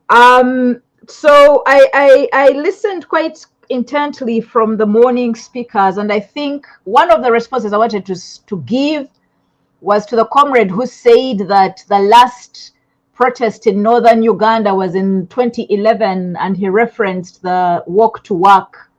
So I listened quite intently from the morning speakers, and I think one of the responses I wanted to give was to the comrade who said that the last protest in northern Uganda was in 2011, and he referenced the walk to work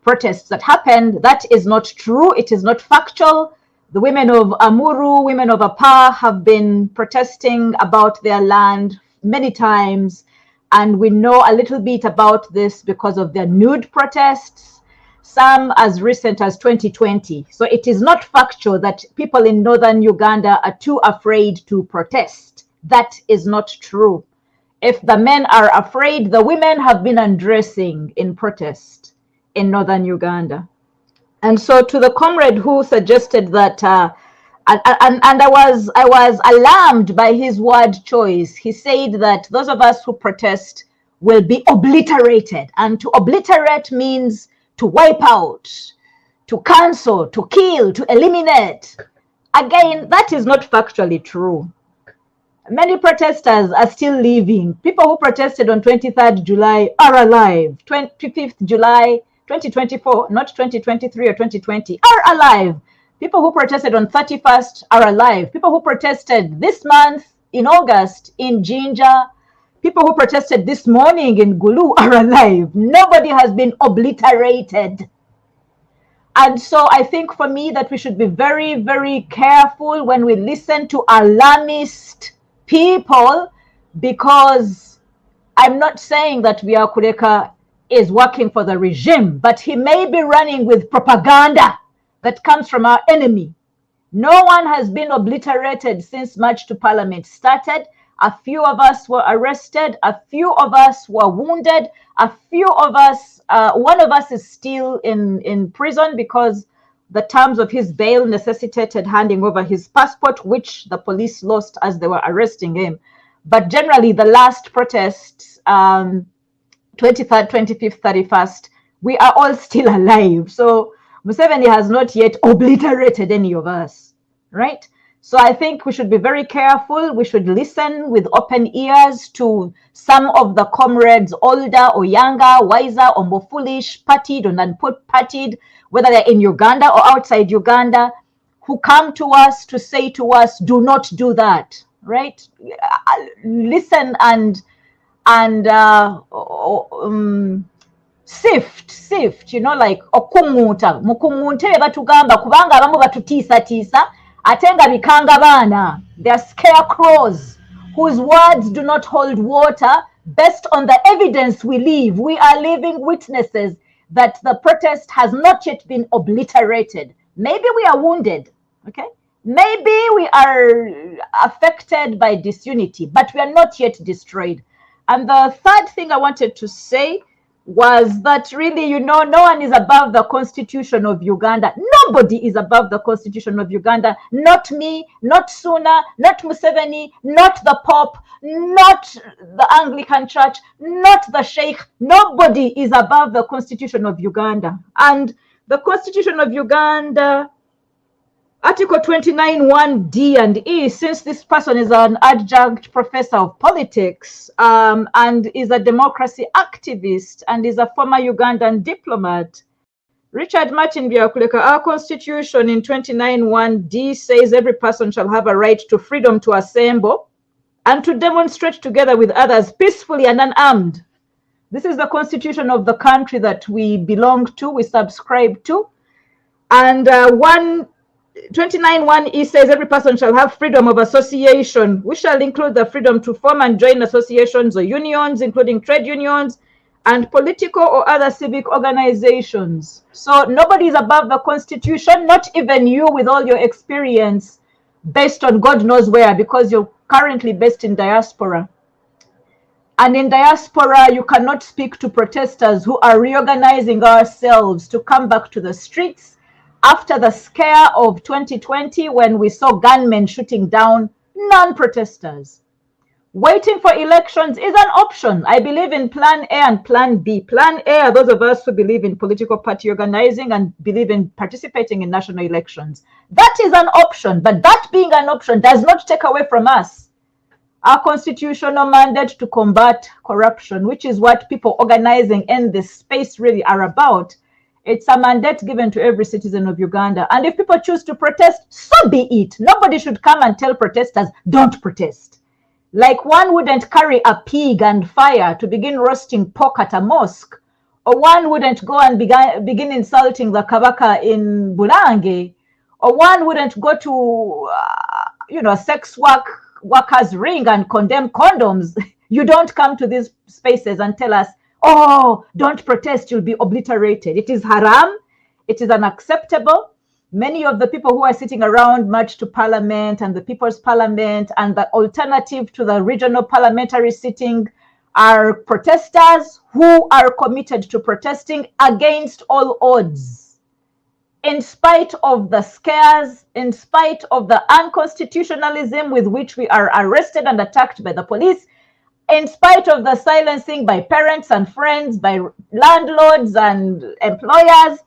protests that happened. That is not true. It is not factual. The women of Amuru, women of Apa have been protesting about their land many times, and we know a little bit about this because of their nude protests, some as recent as 2020. So it is not factual that people in northern Uganda are too afraid to protest. That is not true. If the men are afraid, the women have been undressing in protest in northern Uganda. And so to the comrade who suggested that, and I was alarmed by his word choice. He said that those of us who protest will be obliterated. And to obliterate means to wipe out, to cancel, to kill, to eliminate. Again, that is not factually true. Many protesters are still living. People who protested on 23rd July are alive. 25th July 2024, not 2023 or 2020, are alive. People who protested on 31st are alive. People who protested this month in August in Jinja, people who protested this morning in Gulu are alive. Nobody has been obliterated. And so I think for me that we should be very, very careful when we listen to alarmist people, because I'm not saying that Bya Kureka is working for the regime, but he may be running with propaganda that comes from our enemy. No one has been obliterated since March to Parliament started. A few of us were arrested. A few of us were wounded. A few of us, one of us is still in prison because the terms of his bail necessitated handing over his passport, which the police lost as they were arresting him. But generally, the last protests, 23rd, 25th, 31st, we are all still alive. So Museveni has not yet obliterated any of us, right? So I think we should be very careful. We should listen with open ears to some of the comrades, older or younger, wiser or more foolish, partied or non-partied, whether they're in Uganda or outside Uganda, who come to us to say to us, do not do that, right? Listen and sift, you know, like okumuta mukumunte batugamba kubanga abamu batutiisa atenga bikanga bana. They are scarecrows whose words do not hold water. Based on the evidence we live, we are living witnesses that the protest has not yet been obliterated. Maybe we are wounded, okay? Maybe we are affected by disunity, but we are not yet destroyed. And the third thing I wanted to say was that really, you know, no one is above the Constitution of Uganda. Nobody is above the Constitution of Uganda. Not me, not Suna, not Museveni, not the Pope, not the Anglican Church, not the Sheikh. Nobody is above the Constitution of Uganda. And the Constitution of Uganda, Article 29, 1D and E, since this person is an adjunct professor of politics and is a democracy activist and is a former Ugandan diplomat, Richard Martin Byakureka, our constitution in 29, 1D says every person shall have a right to freedom to assemble and to demonstrate together with others peacefully and unarmed. This is the constitution of the country that we belong to, we subscribe to. And 29(1)E says every person shall have freedom of association, which shall include the freedom to form and join associations or unions, including trade unions and political or other civic organizations. So nobody is above the Constitution, not even you with all your experience based on God knows where, because you're currently based in diaspora. And in diaspora, you cannot speak to protesters who are reorganizing ourselves to come back to the streets after the scare of 2020, when we saw gunmen shooting down non-protesters. Waiting for elections is an option. I believe in Plan A and Plan B. Plan A are those of us who believe in political party organizing and believe in participating in national elections. That is an option, but that being an option does not take away from us our constitutional mandate to combat corruption, which is what people organizing in this space really are about. It's a mandate given to every citizen of Uganda. And if people choose to protest, so be it. Nobody should come and tell protesters, don't protest. Like one wouldn't carry a pig and fire to begin roasting pork at a mosque, or one wouldn't go and begin insulting the Kabaka in Bulange, or one wouldn't go to, a sex workers ring and condemn condoms. You don't come to these spaces and tell us, oh, don't protest, you'll be obliterated. It is haram. It is unacceptable. Many of the people who are sitting around March to Parliament and the People's Parliament and the alternative to the regional parliamentary sitting are protesters who are committed to protesting against all odds, in spite of the scares, in spite of the unconstitutionalism with which we are arrested and attacked by the police, in spite of the silencing by parents and friends, by landlords and employers.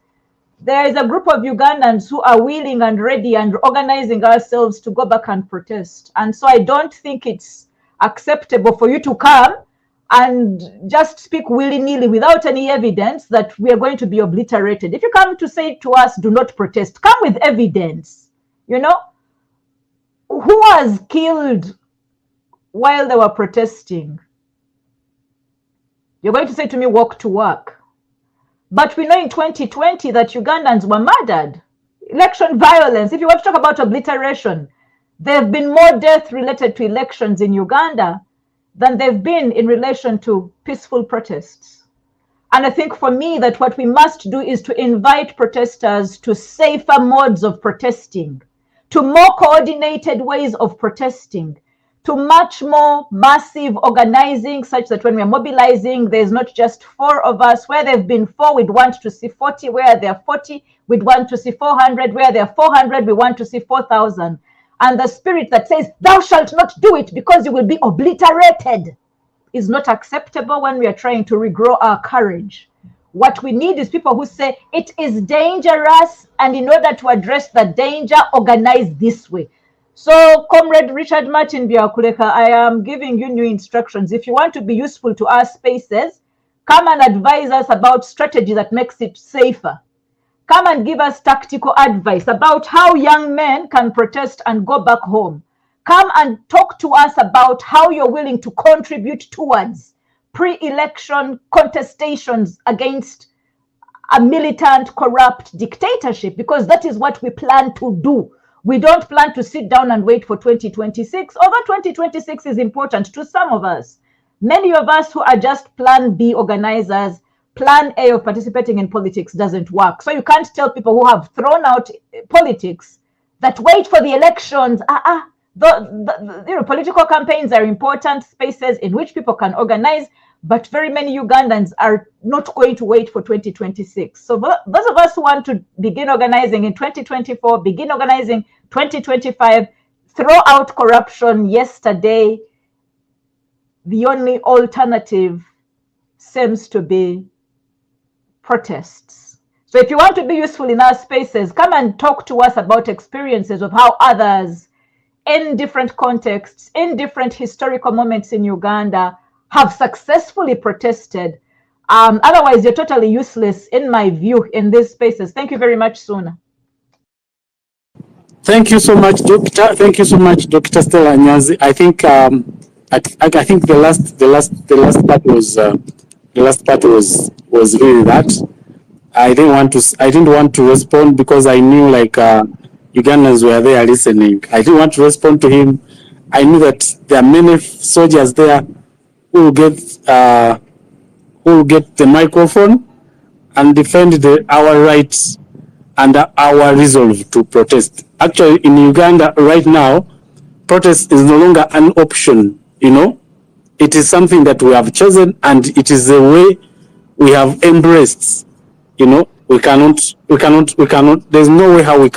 There is a group of Ugandans who are willing and ready and organizing ourselves to go back and protest. And so I don't think it's acceptable for you to come and just speak willy-nilly without any evidence that we are going to be obliterated. If you come to say to us, do not protest, come with evidence. Who was killed while they were protesting? You're going to say to me, walk to work. But we know in 2020 that Ugandans were murdered. Election violence, if you want to talk about obliteration, there have been more deaths related to elections in Uganda than there have been in relation to peaceful protests. And I think for me that what we must do is to invite protesters to safer modes of protesting, to more coordinated ways of protesting, to much more massive organizing, such that when we're mobilizing, there's not just 4 of us. Where there've been 4, we'd want to see 40. Where there are 40, we'd want to see 400. Where there are 400, we want to see 4,000. And the spirit that says, thou shalt not do it because you will be obliterated, is not acceptable when we are trying to regrow our courage. What we need is people who say, it is dangerous, and in order to address the danger, organize this way. So, Comrade Richard Martin Biakuleka, I am giving you new instructions. If you want to be useful to our spaces, come and advise us about strategy that makes it safer. Come and give us tactical advice about how young men can protest and go back home. Come and talk to us about how you're willing to contribute towards pre-election contestations against a militant, corrupt dictatorship, because that is what we plan to do. We don't plan to sit down and wait for 2026, although 2026 is important to some of us. Many of us who are just plan B organizers, plan A of participating in politics doesn't work. So you can't tell people who have thrown out politics that wait for the elections. Political campaigns are important spaces in which people can organize, but very many Ugandans are not going to wait for 2026. So those of us who want to begin organizing in 2024, begin organizing 2025, throw out corruption yesterday, the only alternative seems to be protests. So if you want to be useful in our spaces, come and talk to us about experiences of how others in different contexts, in different historical moments in Uganda, have successfully protested. Otherwise, you're totally useless, in my view, in these spaces. Thank you very much, Suna. Thank you so much, Doctor. Thank you so much, Dr. Stella Nyazi. I think I think the last part was really that. I didn't want to respond because I knew Ugandans were there listening. I didn't want to respond to him. I knew that there are many soldiers there who will get the microphone and defend our rights and our resolve to protest. Actually, in Uganda right now, protest is no longer an option. It is something that we have chosen, and it is a way we have embraced. We cannot. There's no way how we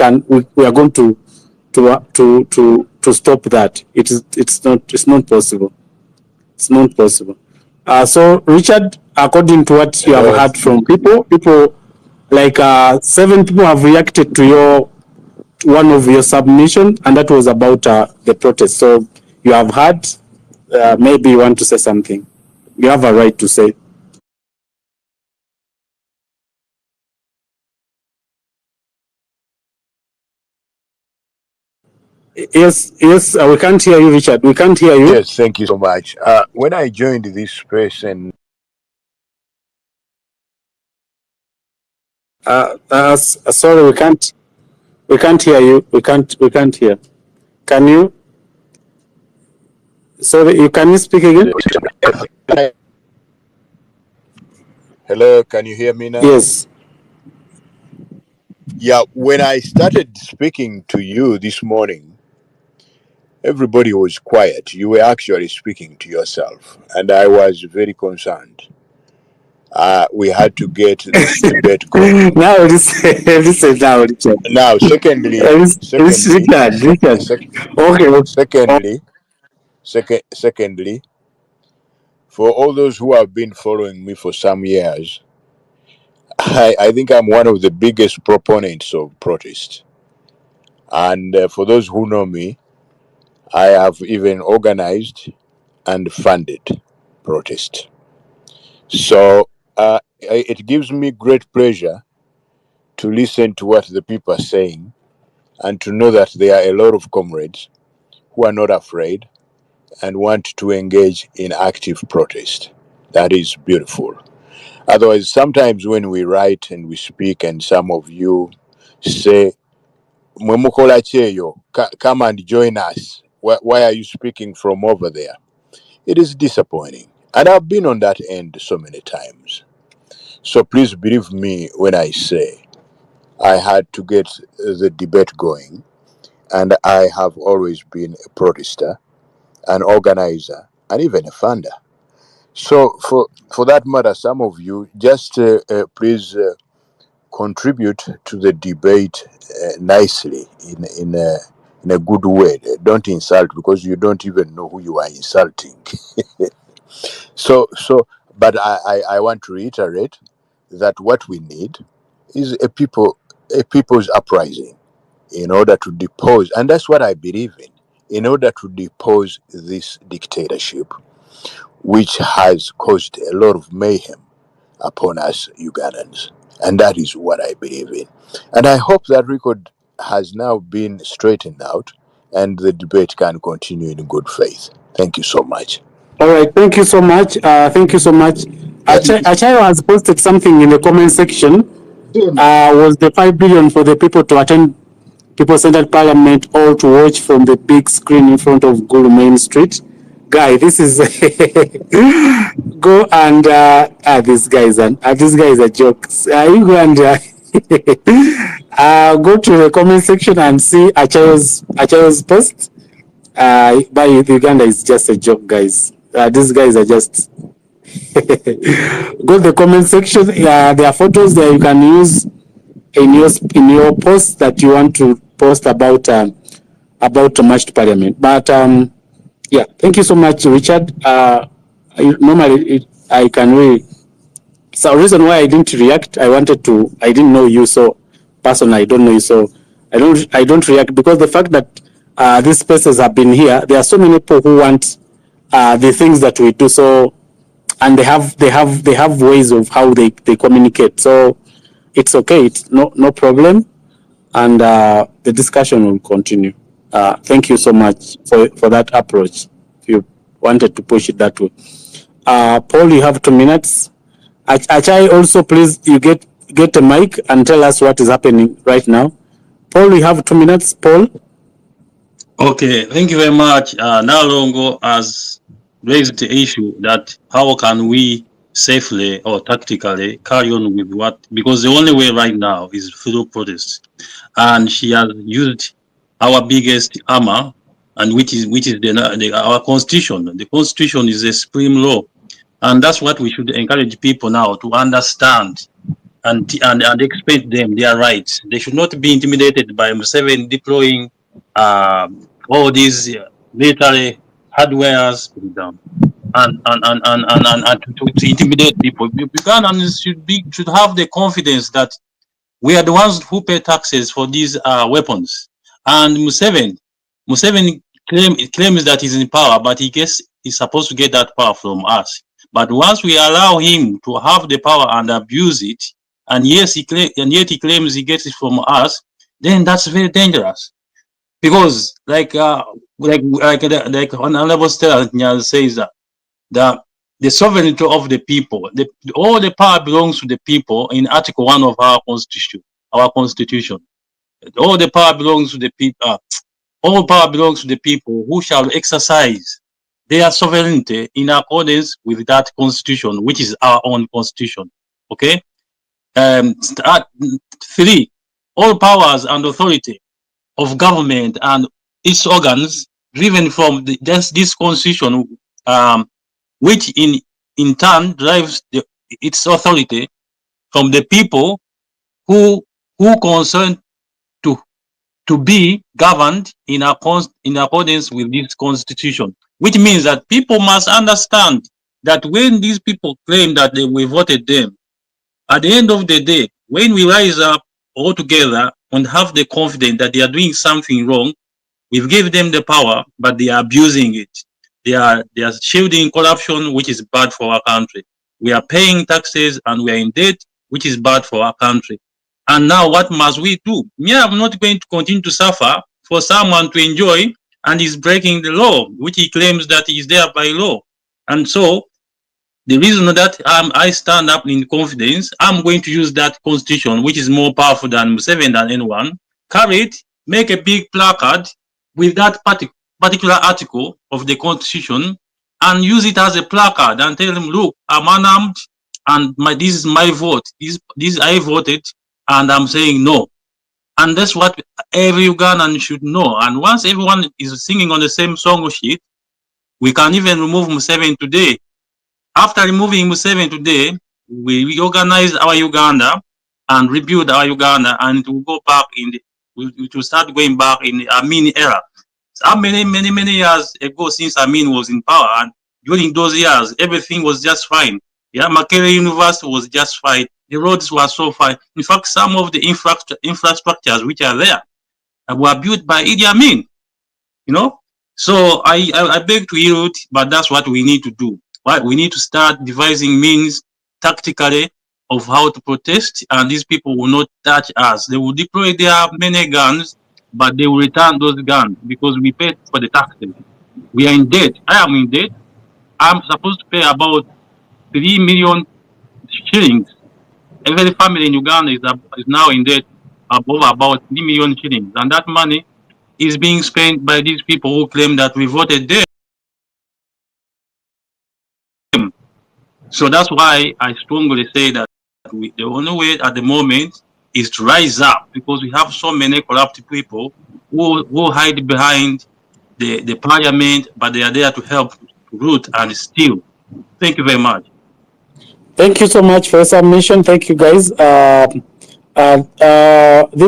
are going to stop that. It's not possible. It's not possible. So, Richard, according to what you have heard from people, like 7 people have reacted to one of your submission, and that was about the protest. So you have heard maybe you want to say something. You have a right to say. Yes, yes, we can't hear you, Richard. We can't hear you. Yes, thank you so much. When I joined this space and Sorry, we can't hear you. We can't hear. Can you? Sorry, you can you speak again? hello, can you hear me now? Yes. Yeah, when I started speaking to you this morning, everybody was quiet. You were actually speaking to yourself, and I was very concerned. We had to get this debate going. Now listen now, Richard. Now, Richard. Okay. secondly, for all those who have been following me for some years, I think I'm one of the biggest proponents of protest. And for those who know me, I have even organized and funded protest. So it gives me great pleasure to listen to what the people are saying and to know that there are a lot of comrades who are not afraid and want to engage in active protest. That is beautiful. Otherwise, sometimes when we write and we speak, and some of you say, "Mwemukola cheyo, come and join us. Why are you speaking from over there?" It is disappointing. And I've been on that end so many times. So please believe me when I say I had to get the debate going. And I have always been a protester, an organizer, and even a funder. So for that matter, some of you just please contribute to the debate nicely in a good way. Don't insult because you don't even know who you are insulting. But I want to reiterate that what we need is a people's uprising in order to depose, and that's what I believe in order to depose this dictatorship, which has caused a lot of mayhem upon us Ugandans. And that is what I believe in. And I hope that record has now been straightened out and the debate can continue in good faith. Thank you so much. All right. Thank you so much. Thank you so much. Achayo has posted something in the comment section. Was the 5 billion for the people to attend people-centered parliament or to watch from the big screen in front of Gulu Main Street? Guy, this is go and this guy is a joke. You go and go to the comment section and see Achayo's post. By Uganda is just a joke, guys. These guys are just go to the comment section. There are photos there you can use in your post that you want to post about the matched parliament. But yeah, thank you so much, Richard. Normally I can really. So reason why I didn't react, I didn't know you, so personally I don't know you, so I don't react because the fact that these spaces have been here, there are so many people who want the things that we do, so and they have ways of how they communicate, so it's okay, it's no problem, and the discussion will continue. Thank you so much for that approach. If you wanted to push it that way, Paul, you have 2 minutes. Achai, also please you get a mic and tell us what is happening right now. Paul, you have 2 minutes. Paul. Okay, thank you very much. Nalongo has raised the issue that how can we safely or tactically carry on with what, because the only way right now is through protest, and she has used our biggest armor, and which is our constitution. The constitution is a supreme law, and that's what we should encourage people now to understand and expect them their rights. They should not be intimidated by Museveni deploying all these military hardwares and to intimidate people. Ugandans should have the confidence that we are the ones who pay taxes for these weapons. And Museveni claims that he's in power, but he gets is supposed to get that power from us. But once we allow him to have the power and abuse it, and yet he claims he gets it from us, then that's very dangerous. Because like Honorable Stella says that the sovereignty of the people, all the power belongs to the people in Article 1 of our constitution. All the power belongs to the people. All power belongs to the people who shall exercise their sovereignty in accordance with that constitution, which is our own constitution. Okay. 3. All powers and authority of government and its organs driven from this constitution, which in turn drives its authority from the people who concern to be governed in accordance with this constitution, which means that people must understand that when these people claim that we voted them, at the end of the day, when we rise up all together and have the confidence that they are doing something wrong, we've given them the power, but they are abusing it. They are shielding corruption, which is bad for our country. We are paying taxes and we are in debt, which is bad for our country. And now what must we do? Me, I'm not going to continue to suffer for someone to enjoy and is breaking the law, which he claims that is there by law. And so the reason that I stand up in confidence, I'm going to use that constitution, which is more powerful than Museveni than anyone, carry it, make a big placard with that particular article of the constitution and use it as a placard and tell them, look, I'm unarmed and this is my vote. This I voted and I'm saying no. And that's what every Ugandan should know. And once everyone is singing on the same song sheet, we can even remove Museveni today. After removing Museveni today, we reorganize our Uganda and rebuild our Uganda, and it will go back we will start going back in the Amin era. So many years ago since Amin was in power, and during those years, everything was just fine. Yeah, Makerere University was just fine. The roads were so fine. In fact, some of the infrastructures which are there were built by Idi Amin. You know, so I beg to yield, but that's what we need to do. Right? We need to start devising means tactically of how to protest, and these people will not touch us. They will deploy their many guns, but they will return those guns because we paid for the taxes. We are in debt. I am in debt. I'm supposed to pay about 3 million shillings. Every family in Uganda is now in debt above about 3 million shillings, and that money is being spent by these people who claim that we voted them. So that's why I strongly say that the only way at the moment is to rise up, because we have so many corrupt people who hide behind the parliament, but they are there to help root and steal. Thank you very much. Thank you so much for your submission. Thank you, guys. The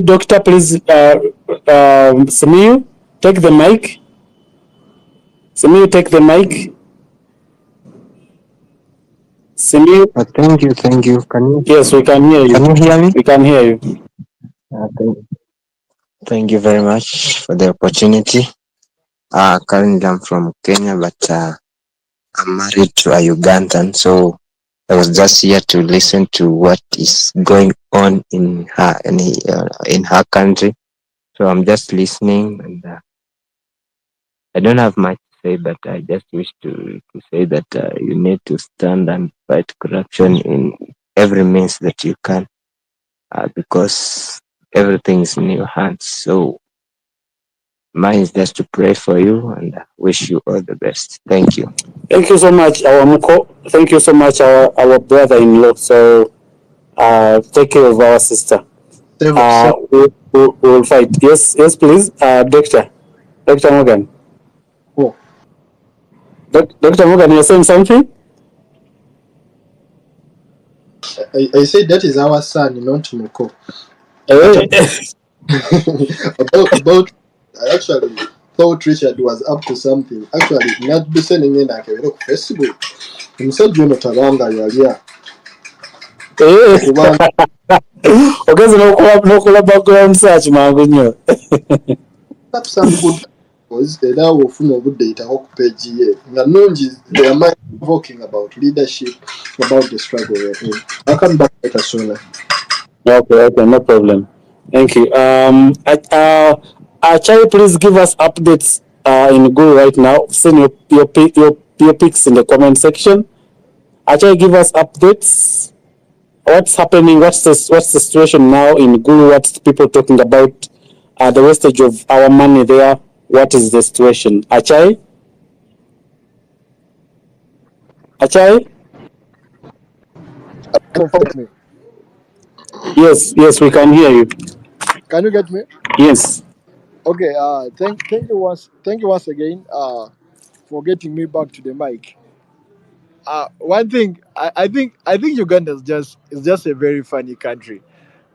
doctor, please, Samiu, take the mic. Samiu, take the mic. Samiu. Thank you. Can you? Yes, we can hear you. Can you hear me? We can hear you. Thank you very much for the opportunity. Currently I'm from Kenya, but I'm married to a Ugandan, so I was just here to listen to what is going on in her country. So I'm just listening, and I don't have much to say, but I just wish to say that you need to stand and fight corruption in every means that you can, because everything is in your hands. So mine is just to pray for you and wish you all the best. Thank you. Thank you so much, our Muko. Thank you so much, our brother-in-law. So take care of our sister. We'll fight. Yes, please, Dr. Morgan. Oh. Dr. Morgan, you're saying something? I said that is our son, not Muko. About I actually thought Richard was up to something. Actually, not listening in like a Facebook. Himself, you know, Tabanga, you Okay, so no background search, man. That's some good era ofuna obudde yitawo ku page ye nga nungi their mind talking about leadership, about the struggle we're in. I'll come back later sooner. Okay, no problem. Thank you. Achai, please give us updates in Google right now. Send your picks in the comment section. Achai, give us updates. What's happening? What's the situation now in Gulu? What's people talking about? The wastage of our money there. What is the situation? Achai? Achai? Confirm me. Yes, we can hear you. Can you get me? Yes. Okay. Thank you once again. For getting me back to the mic. One thing I think Uganda is just a very funny country.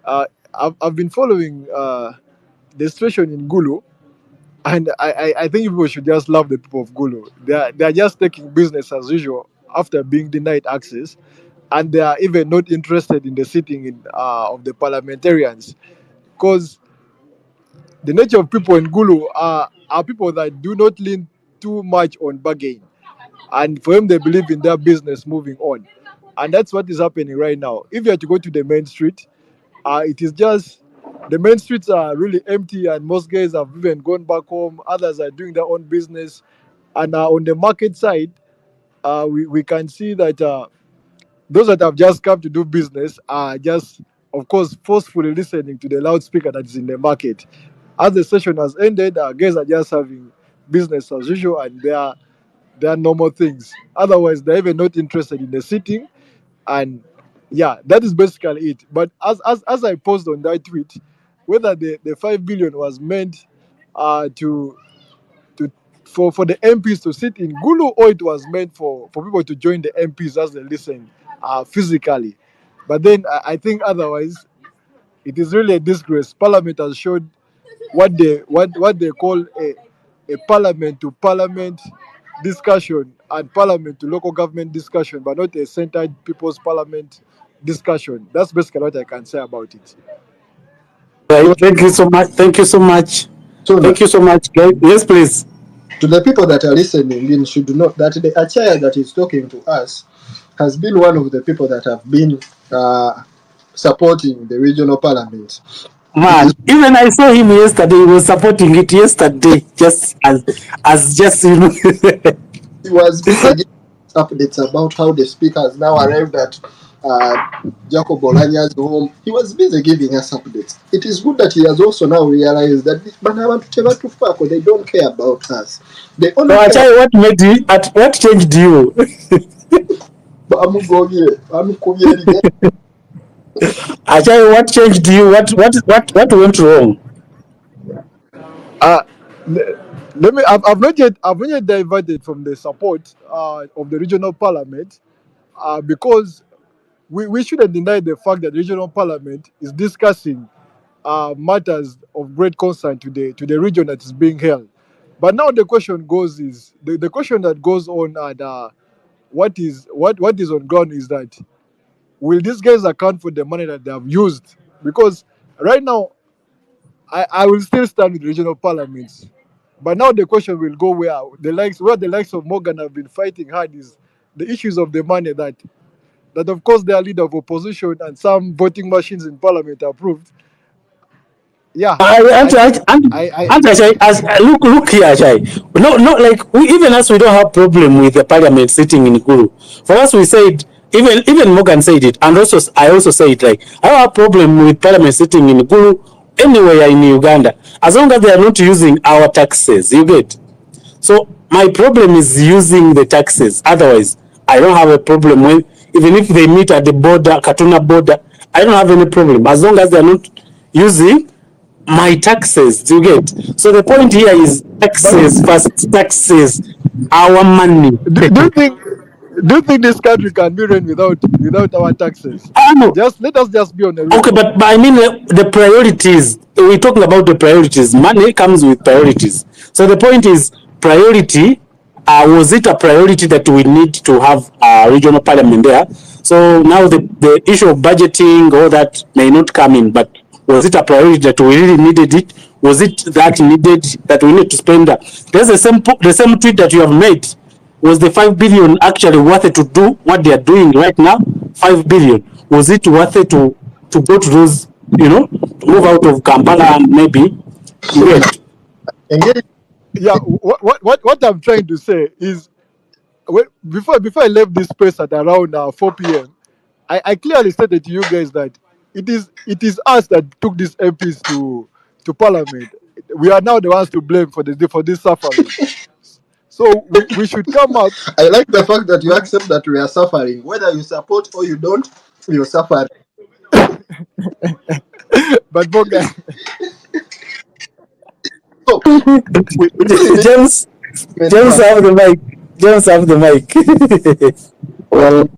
I've been following the situation in Gulu, and I think people should just love the people of Gulu. They are just taking business as usual after being denied access, and they are even not interested in the sitting in of the parliamentarians, because the nature of people in Gulu are people that do not lean too much on bargain, and for them they believe in their business moving on, and that's what is happening right now. If you are to go to the main street, it is just the main streets are really empty, and most guys have even gone back home. Others are doing their own business, and on the market side, we can see that those that have just come to do business are just, of course, forcefully listening to the loudspeaker that is in the market. As the session has ended, our guys are just having business as usual, and they are normal things. Otherwise, they're even not interested in the sitting, and yeah, that is basically it. But as I posted on that tweet, whether the 5 billion was meant to for the MPs to sit in Gulu, or it was meant for people to join the MPs as they listen physically. But then I think otherwise, it is really a disgrace. Parliament has showed what they call a parliament to parliament discussion and parliament to local government discussion, but not a centered people's parliament discussion. That's basically what I can say about it. Right. So, Thank you so much. Thank you so much. Sooner, Thank you so much, guys. Yes, please. to the people that are listening in should know that the Achaya that is talking to us has been one of the people that have been supporting the regional parliament. It Man, is even I saw him yesterday. He was supporting it yesterday, just as just you know. He was busy giving updates about how the speaker has now arrived at Jacob Olanya's home. He was busy giving us updates. It is good that he has also now realized that they don't care about us. They So only I care tell you what made you. At what changed you? about Amugobye. I tell you what changed you. What went wrong? Uh, le- Let me. I've not yet diverted from the support of the regional parliament, because we shouldn't deny the fact that the regional parliament is discussing matters of great concern to the region that is being held. But now the question goes is the question that goes on, and what is on ground is that, will these guys account for the money that they have used? Because right now I will still stand with regional parliaments. But now the question will go where the likes of Morgan have been fighting hard is the issues of the money that of course their leader of opposition and some voting machines in parliament approved. Yeah, I think Look here, Ajay. No, like even us, we don't have problem with the parliament sitting in Guru. For us, we said even Morgan said it, and also I also say it, like I don't have problem with parliament sitting in Guru anywhere in Uganda, as long as they are not using our taxes. You get. So my problem is using the taxes. Otherwise, I don't have a problem when even if they meet at the border, Katuna border, I don't have any problem as long as they are not using my taxes. Do you get? So the point here is but taxes first. Taxes, our money. do you think this country can be run without our taxes? I know. Just let us just be on the Okay, record. but I mean the priorities. We're talking about the priorities. Money comes with priorities. So the point is priority. Was it a priority that we need to have a regional parliament there? So now the issue of budgeting, all that may not come in, but Was it a priority that we really needed it? Was it that needed that we need to spend? There's the same tweet that you have made. Was the 5 billion actually worth it to do what they are doing right now? 5 billion. Was it worth it to go to those, to move out of Kampala and maybe wait? Engage. Yeah, what I'm trying to say is, before I left this space at around 4 p.m., I clearly stated to you guys that it is us that took these MPs to parliament. We are now the ones to blame for this suffering. So we should come up. I like the fact that you We, accept that we are suffering. Whether you support or you don't, you're suffering. but Boga, So we really need James, to James have the mic. James have the mic. Well,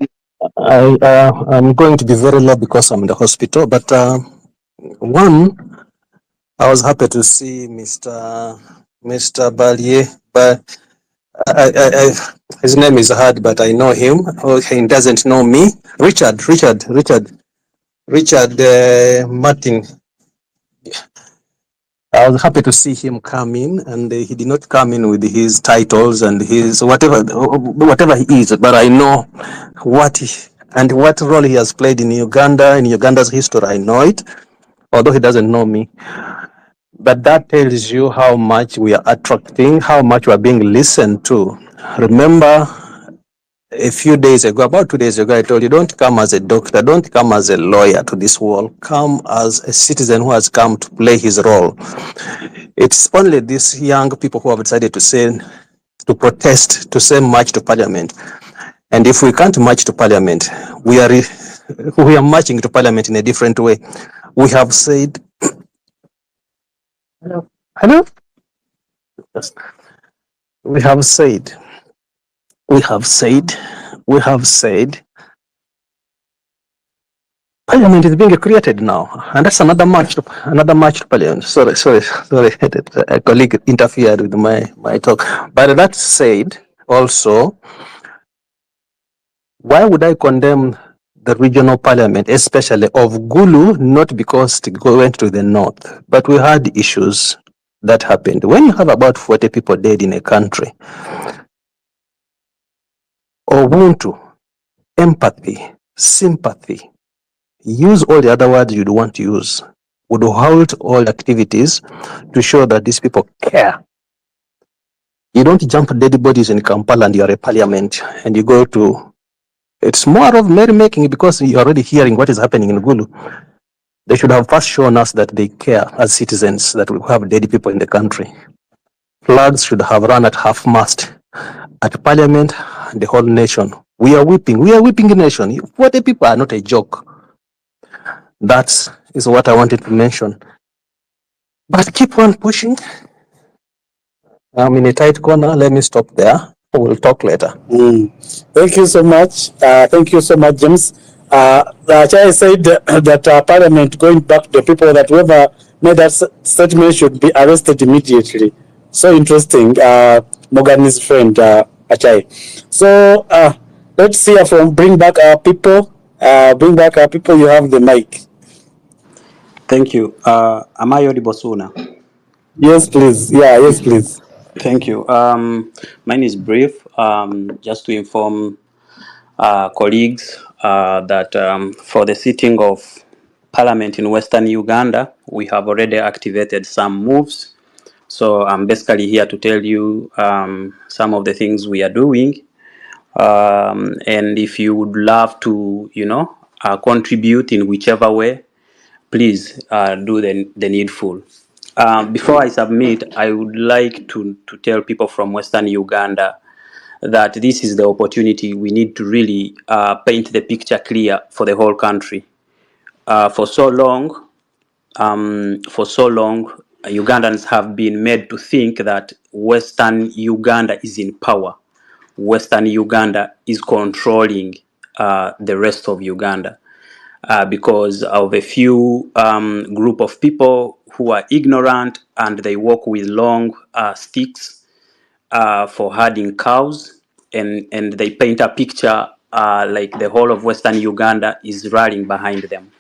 I'm going to be very low because I'm in the hospital. But one, I was happy to see Mr. Ballier, but his name is hard, but I know him. Oh, he doesn't know me. Richard Martin. I was happy to see him come in, and he did not come in with his titles and his whatever he is, but I know what role he has played in Uganda, in Uganda's history. I know it, although he doesn't know me. But that tells you how much we are attracting, how much we are being listened to. Remember, a few days ago, about 2 days ago, I told you, don't come as a doctor, don't come as a lawyer to this world, come as a citizen who has come to play his role. It's only these young people who have decided to protest, to say march to parliament. And if we can't march to parliament, we are marching to parliament in a different way. We have said, hello? Yes. We have said, parliament is being created now, and that's another march to parliament. Sorry, a colleague interfered with my talk. But that said, also, why would I condemn the regional parliament, especially of Gulu, not because it went to the north, but we had issues that happened. When you have about 40 people dead in a country, Ubuntu, empathy, sympathy, use all the other words you'd want to use, would halt all activities to show that these people care. You don't jump dead bodies in Kampala and you're a parliament and you go to, it's more of merrymaking because you're already hearing what is happening in Gulu. They should have first shown us that they care as citizens, that we have dead people in the country. Flags should have run at half mast at parliament and the whole nation. We are weeping a nation. 40 people are not a joke. That is what I wanted to mention. But keep on pushing. I'm in a tight corner. Let me stop there. We'll talk later. Thank you so much. Thank you so much, James. The chair said that Parliament, going back to the people that whoever made that statement should be arrested immediately. So interesting. Morgan's friend, Achai. So let's hear from Bring Back Our People. Bring Back Our People, you have the mic. Thank you. Am I audible sooner? Yes, please. Yes, please. Thank you. Mine is brief. Just to inform colleagues that for the sitting of Parliament in Western Uganda, we have already activated some moves. So I'm basically here to tell you some of the things we are doing. And if you would love to, contribute in whichever way, please do the needful. Before I submit, I would like to tell people from Western Uganda that this is the opportunity we need to really paint the picture clear for the whole country. For so long, Ugandans have been made to think that Western Uganda is in power. Western Uganda is controlling the rest of Uganda. Because of a few group of people who are ignorant and they walk with long sticks for herding cows, and they paint a picture like the whole of Western Uganda is rallying behind them.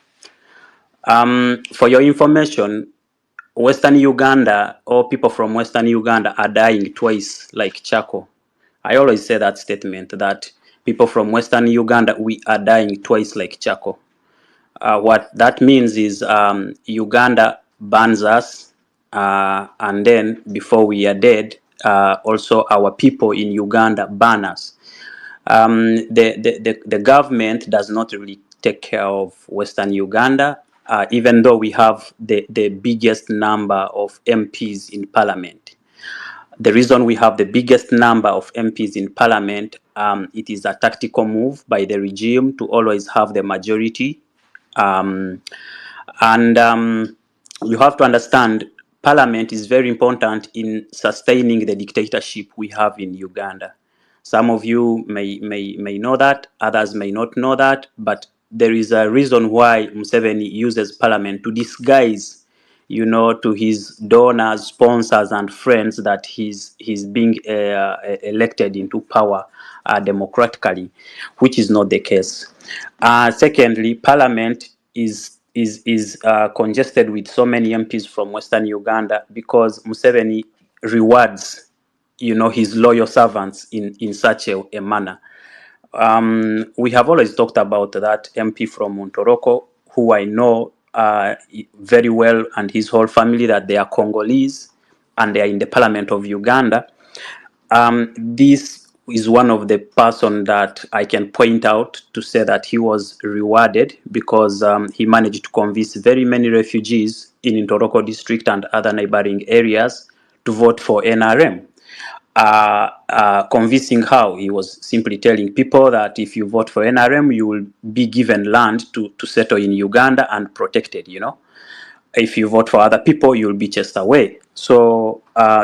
For your information, Western Uganda or people from Western Uganda are dying twice like charcoal. I always say that statement that people from Western Uganda, we are dying twice like charcoal. What that means is Uganda bans us, and then before we are dead, also our people in Uganda ban us. The government does not really take care of Western Uganda, even though we have the biggest number of MPs in parliament. The reason we have the biggest number of MPs in parliament, it is a tactical move by the regime to always have the majority. And you have to understand, parliament is very important in sustaining the dictatorship we have in Uganda. Some of you may know that, others may not know that, but there is a reason why Museveni uses parliament to disguise, to his donors, sponsors, and friends that he's being elected into power democratically, which is not the case. Secondly, parliament is congested with so many MPs from Western Uganda because Museveni rewards, his loyal servants in such a manner. We have always talked about that MP from Montoroko, who I know very well, and his whole family, that they are Congolese and they are in the parliament of Uganda. This is one of the person that I can point out to say that he was rewarded because he managed to convince very many refugees in Ntoroko district and other neighboring areas to vote for NRM. Convincing how? He was simply telling people that if you vote for NRM, you will be given land to settle in Uganda and protected, If you vote for other people, you'll be chased away. So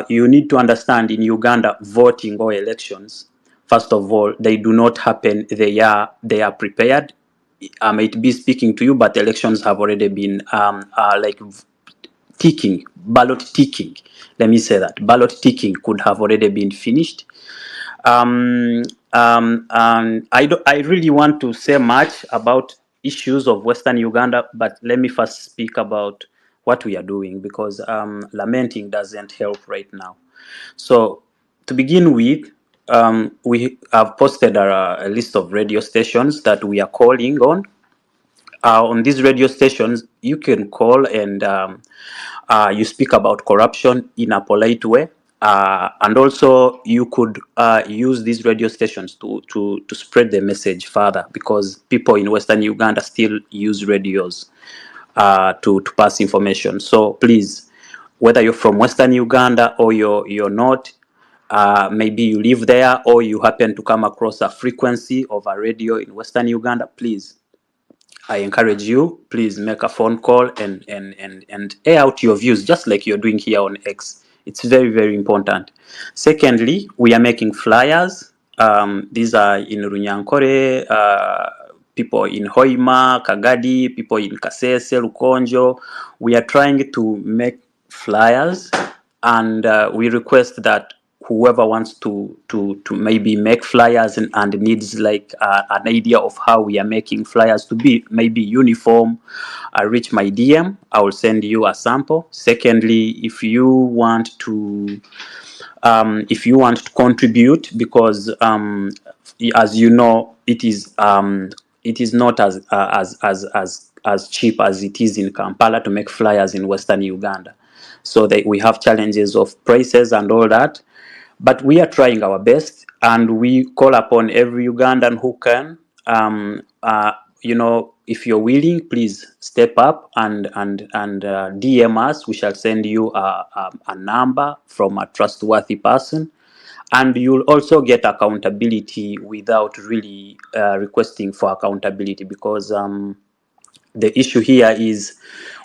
you need to understand, in Uganda, voting or elections, first of all, they do not happen. They are prepared. I might be speaking to you, but elections have already been like ticking, ballot ticking. Let me say that ballot ticking could have already been finished. And I really want to say much about issues of Western Uganda, but let me first speak about what we are doing, because lamenting doesn't help right now. So to begin with, we have posted a list of radio stations that we are calling on. On these radio stations, you can call and you speak about corruption in a polite way. And also you could use these radio stations to spread the message further, because people in Western Uganda still use radios to pass information. So please, whether you're from Western Uganda or you're not, maybe you live there or you happen to come across a frequency of a radio in Western Uganda, please, I encourage you, please make a phone call and air out your views, just like you're doing here on X. It's very, very important. Secondly, we are making flyers. These are in Runyankore, people in Hoima, Kagadi, people in Kasese, Lukonjo. We are trying to make flyers, and we request that whoever wants to maybe make flyers and needs like an idea of how we are making flyers to be maybe uniform, reach my DM. I will send you a sample. Secondly, if you want to contribute, because as you know, it is not as cheap as it is in Kampala to make flyers in Western Uganda. So we have challenges of prices and all that. But we are trying our best, and we call upon every Ugandan who can. If you're willing, please step up and DM us. We shall send you a number from a trustworthy person, and you'll also get accountability without really requesting for accountability, because the issue here is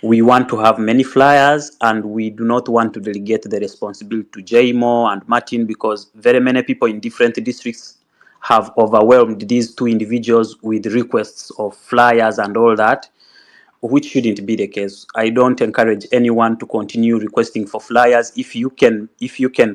we want to have many flyers, and we do not want to delegate the responsibility to JMO and Martin, because very many people in different districts have overwhelmed these two individuals with requests of flyers and all that, which shouldn't be the case. I don't encourage anyone to continue requesting for flyers. If you can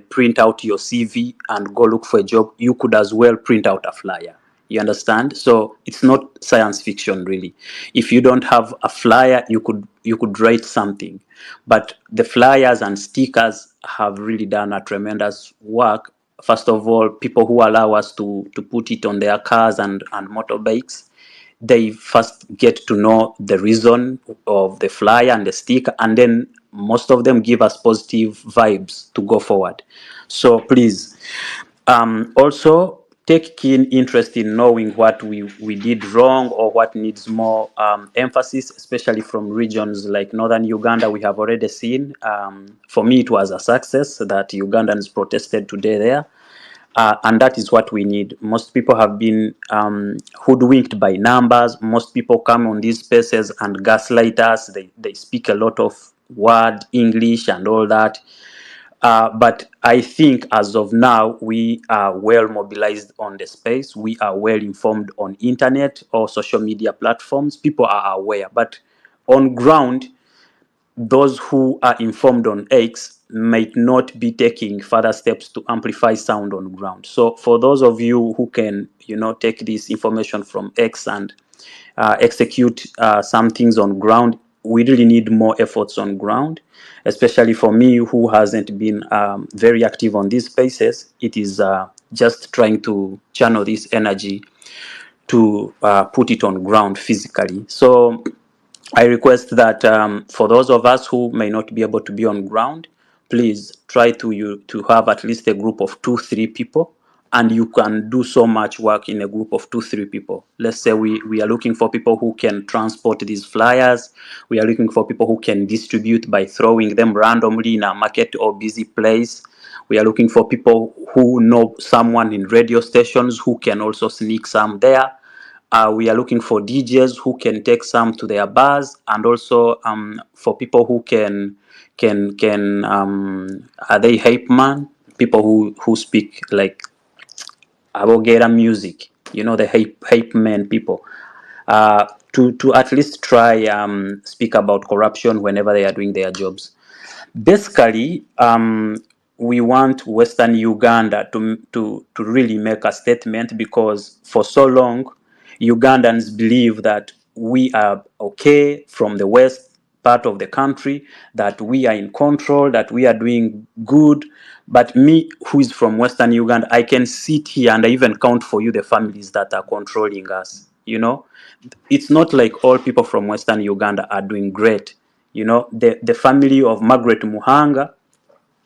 print out your CV and go look for a job, you could as well print out a flyer. You understand? So it's not science fiction really. If you don't have a flyer, you could write something. But the flyers and stickers have really done a tremendous work. First of all, people who allow us to put it on their cars and motorbikes, they first get to know the reason of the flyer and the sticker, and then most of them give us positive vibes to go forward. So please, also take keen interest in knowing what we did wrong or what needs more emphasis, especially from regions like northern Uganda. We have already seen, for me it was a success that Ugandans protested today there. And that is what we need. Most people have been hoodwinked by numbers. Most people come on these spaces and gaslight us. They speak a lot of word English and all that. But I think as of now, we are well mobilized on the space. We are well informed on internet or social media platforms. People are aware, but on ground, those who are informed on X might not be taking further steps to amplify sound on ground. So for those of you who can, take this information from X and execute some things on ground, we really need more efforts on ground, especially for me who hasn't been very active on these spaces. It is just trying to channel this energy to put it on ground physically. So I request that for those of us who may not be able to be on ground, please try to have at least a group of 2-3 people, and you can do so much work in a group of 2-3 people. Let's say we are looking for people who can transport these flyers. We are looking for people who can distribute by throwing them randomly in a market or busy place. We are looking for people who know someone in radio stations who can also sneak some there. We are looking for DJs who can take some to their bars, and also for people who can are they hype man? People who speak like abogera music, the hype men people, to at least try speak about corruption whenever they are doing their jobs. Basically, we want Western Uganda to really make a statement, because for so long, Ugandans believe that we are okay from the west part of the country, that we are in control, that we are doing good. But me, who is from Western Uganda, I can sit here and I even count for you the families that are controlling us. It's not like all people from Western Uganda are doing great. The family of Margaret Muhanga,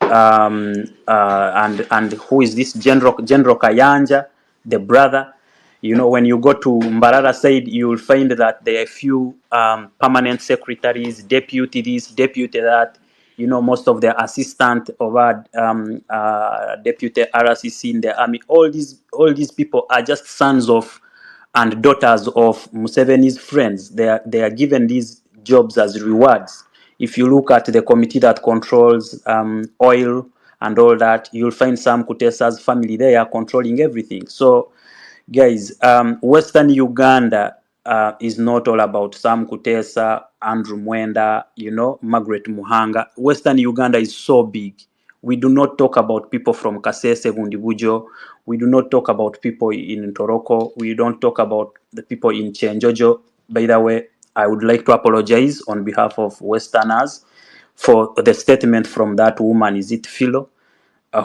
and who is this General Kayanja, the brother. When you go to Mbarara side, you will find that there are a few permanent secretaries, deputy this, deputy that. Most of the assistant of our deputy RCC in the army. All these people are just sons of and daughters of Museveni's friends. They are given these jobs as rewards. If you look at the committee that controls oil and all that, you'll find Sam Kutesa's family. They are controlling everything. So, guys, Western Uganda is not all about Sam Kutesa, Andrew Mwenda, Margaret Muhanga. Western Uganda is so big. We do not talk about people from Kasese, Bundibujo. We do not talk about people in Toroko. We don't talk about the people in Chenjojo. By the way, I would like to apologize on behalf of Westerners for the statement from that woman, is it Philo,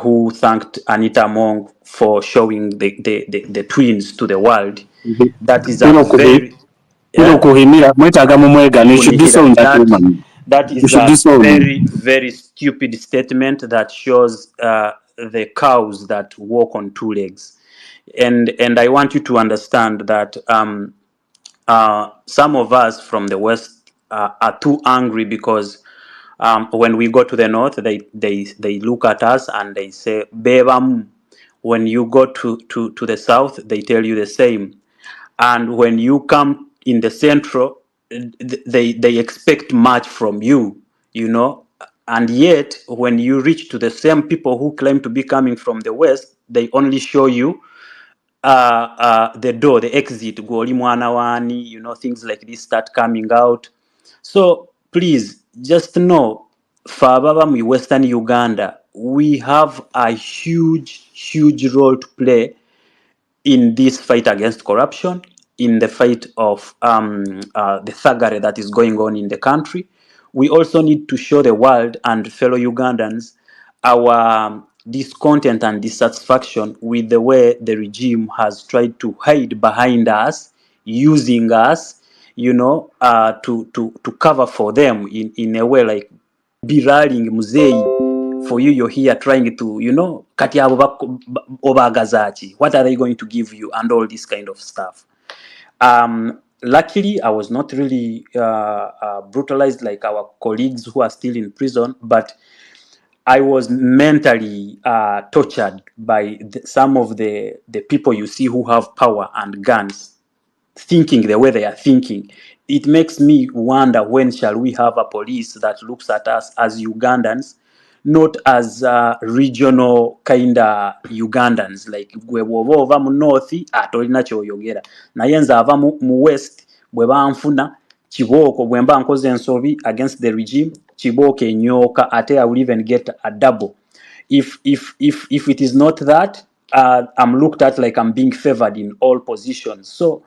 who thanked Anita Among for showing the twins to the world. That is a very mwetaga mumwegana. You should disown that woman. That You is should a disown. very, very stupid statement that shows the cows that walk on two legs. And I want you to understand that some of us from the West are too angry, because when we go to the North, they look at us and they say, Bebam. When you go to the South, they tell you the same. And when you come in the Central, they expect much from you. And yet, when you reach to the same people who claim to be coming from the West, they only show you the door, the exit, goli mwana wani, things like this start coming out. So please just know, Fababa mi Western Uganda, we have a huge role to play in this fight against corruption, in the fight of the thuggery that is going on in the country. We also need to show the world and fellow Ugandans our discontent and dissatisfaction with the way the regime has tried to hide behind us, using us, to cover for them in a way like beraling Muzei. For you, you're here trying to, kati abo obagazachi, what are they going to give you, and all this kind of stuff. Luckily, I was not really brutalized like our colleagues who are still in prison, but I was mentally tortured by some of the people you see who have power and guns, thinking the way they are thinking. It makes me wonder, when shall we have a police that looks at us as Ugandans, not as regional kind of Ugandans, like gwe bw'oba ova mu north atolina ky'oyogera, naye nze ava mu west bwe banfuna kibooko, bwe mba nkoze ensobi against the regime, kibooko enyooka, ate I will even get a double. If it is not that, I'm looked at like I'm being favored in all positions. So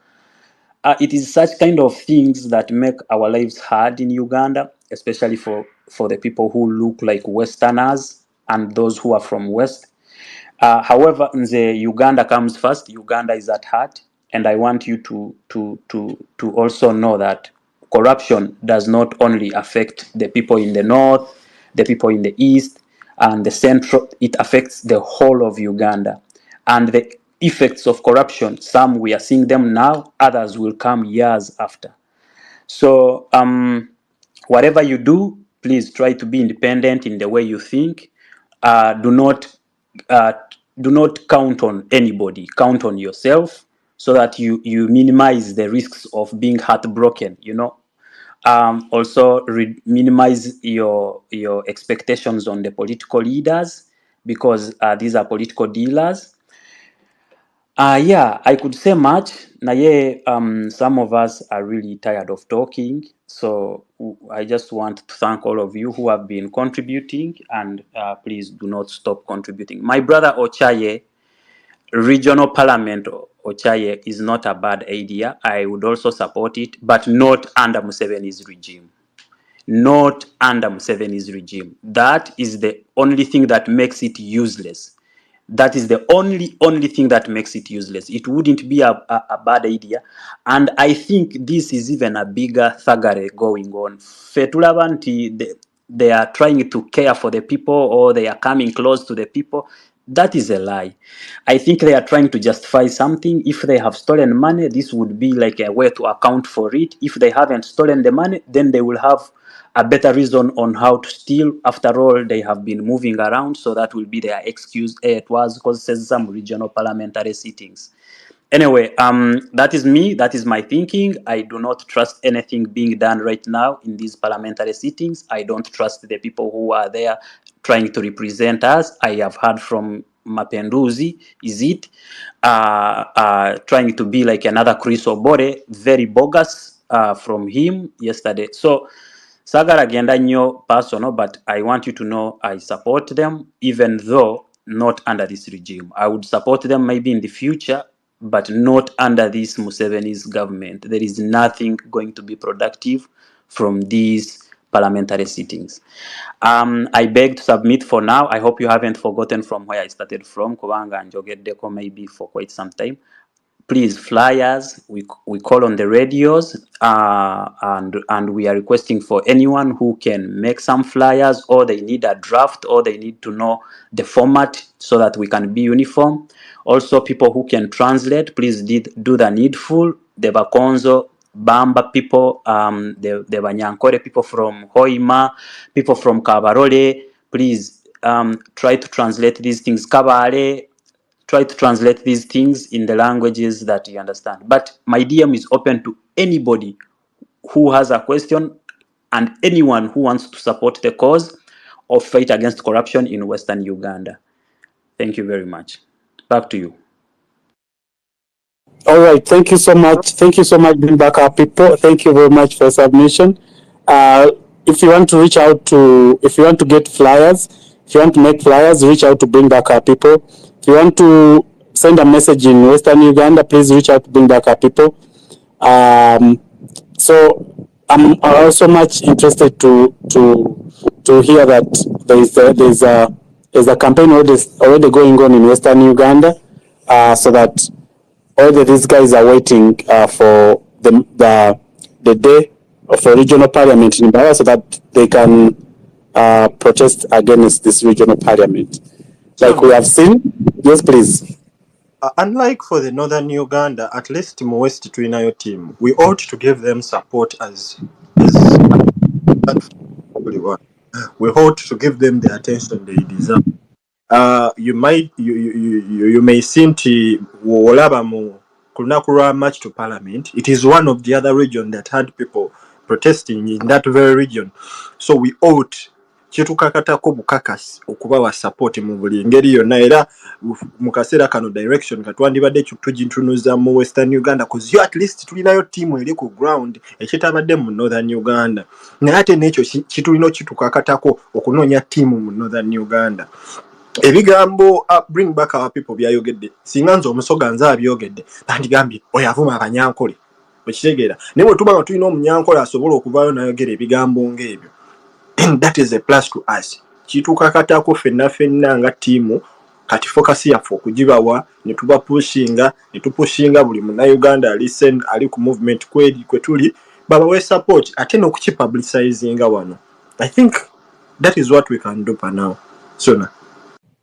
it is such kind of things that make our lives hard in Uganda, especially for the people who look like Westerners and those who are from West. However, the Uganda comes first. Uganda is at heart, and I want you to also know that corruption does not only affect the people in the north, the people in the east, and the central. It affects the whole of Uganda, and the effects of corruption, some we are seeing them now, others will come years after. So whatever you do, please try to be independent in the way you think. Do not count on anybody. Count on yourself, so that you minimize the risks of being heartbroken. Also minimize your expectations on the political leaders, because these are political dealers. Yeah, I could say much. Naye, some of us are really tired of talking. So I just want to thank all of you who have been contributing, and please do not stop contributing. My brother Ochaye, regional parliament Ochaye, is not a bad idea. I would also support it, but not under Museveni's regime. Not under Museveni's regime. That is the only thing that makes it useless. That is the only thing that makes it useless. It wouldn't be a bad idea. And I think this is even a bigger thuggery going on. Fetulabanti, they are trying to care for the people, or they are coming close to the people. That is a lie. I think they are trying to justify something. If they have stolen money, this would be like a way to account for it. If they haven't stolen the money, then they will have a better reason on how to steal. After all, they have been moving around, so that will be their excuse. It was because some regional parliamentary sittings. Anyway, that is me. That is my thinking. I do not trust anything being done right now in these parliamentary sittings. I don't trust the people who are there trying to represent us. I have heard from Mapenduzi, is it, trying to be like another Chris Obore, very bogus from him yesterday. So sagala genda nnyo personal, but I want you to know I support them, even though not under this regime. I would support them maybe in the future, but not under this Museveni's government. There is nothing going to be productive from these parliamentary sittings. I beg to submit for now. I hope you haven't forgotten from where I started from. Kubanga njogeddeko maybe for quite some time. Please, flyers, we call on the radios, and we are requesting for anyone who can make some flyers, or they need a draft, or they need to know the format so that we can be uniform. Also, people who can translate, please do the needful. The Bakonzo, Bamba people, the Banyankore people from Hoima, people from Kabarole, please try to translate these things. Kabale, try to translate these things in the languages that you understand. But my DM is open to anybody who has a question, and anyone who wants to support the cause of fight against corruption in Western Uganda. Thank you very much. Back to you. All right, thank you so much. Thank you so much, Bring Back Our People. Thank you very much for submission. If you want to reach out to, if you want to get flyers, if you want to make flyers, reach out to Bring Back Our People. If you want to send a message in Western Uganda. Please reach out to bring back our people. So I'm also much interested to hear that there's a campaign already going on in Western Uganda, so that all these guys are waiting for the day for regional parliament in Mbarara so that they can protest against this regional parliament. Like we have seen. Yes, please. Unlike for the Northern Uganda, at least in West Twinayo team, we ought to give them support as we ought to give them the attention they deserve. You may seem to wolaba mu kunaku lwa march to parliament. It is one of the other region that had people protesting in that very region, so we ought kitukakatako bukakasi okubawa support mu buli ngeri yonna, era mu kaseera kano direction katwandibadde tugintunuza mu Western Uganda cause yo at least tulinayo team eri ku ground ekitabadde mu Northern Uganda, naye ate n'ekyo kitulina kitukakatako okunoonya team mu Northern Uganda. Ebigambo bring back our people byayogedde singa nze omusoga nze abyogedde bandigambye oyo avuma abanyankole okitegeera, naye bwe tuba nga tulina omunyankole asobola okuvaayo nayogera ebigambo ng'ebyo, and that is a plus to us. Kitukakatako fenna nga tiimu kati focus yaffe okugibawa ne tupushinga buli munnayuganda ali ku movement kwe tuli babawe support ate n'okukipublicizinga wano. I think that is what we can do for now. Sona.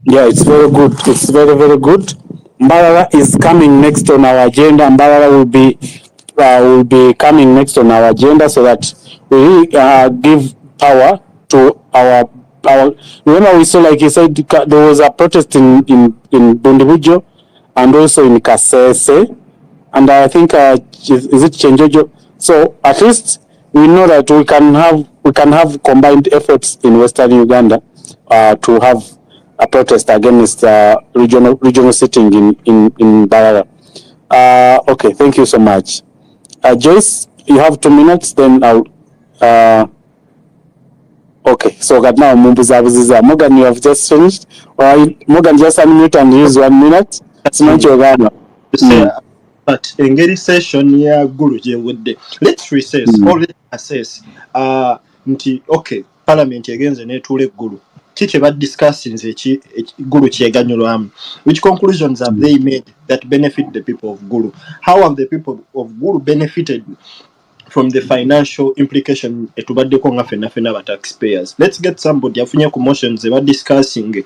Yeah, it's very good. It's very, very good. Mbarara is coming next on our agenda. Mbarara will be coming next on our agenda so that we give power to our. Remember, we saw, like you said, there was a protest in Bundibujo and also in Kasese, and I think is it Chenjojo? So at least we know that we can have combined efforts in Western Uganda to have a protest against regional sitting in Mbarara. Okay, thank you so much. Joyce, you have 2 minutes, then I'll. Okay, so that now Mumbuzabuziza. Morgan, you have just finished. Or Morgan, just unmute and use 1 minute. But engeri session ya gulu gyewedde, let's recess or let's assess nti okay parliament egenze netuula eggulu ki kye badiscussinze gulu kyeganyulwamu, which conclusions have they made that benefit the people of Gulu, how have the people of Gulu benefited from the financial implication etubaddeko nga fenna ba taxpayers. Let's get somebody afunye ku motions ze badiscussing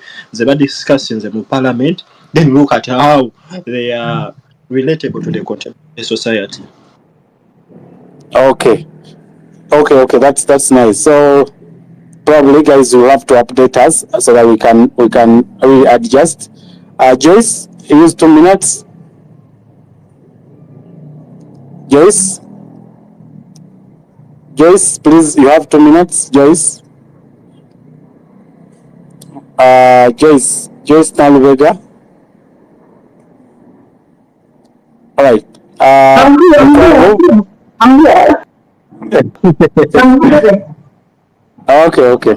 mu parliament, then look at how they are relatable to the contemporary society. Okay, that's nice. So probably guys will have to update us so that we can adjust. Joyce, use 2 minutes. Joyce, please, you have 2 minutes. Joyce Nalubega. All right. I'm here. Okay.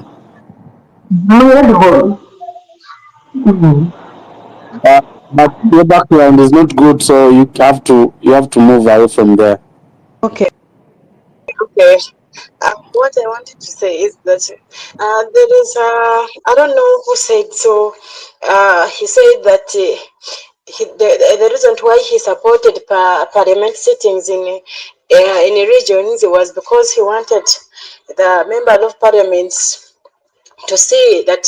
But your background is not good, so you have to move away from there. Okay. What I wanted to say is that there is I don't know who said so. He said that the reason why he supported parliament sittings in regions was because he wanted the member of parliament to see that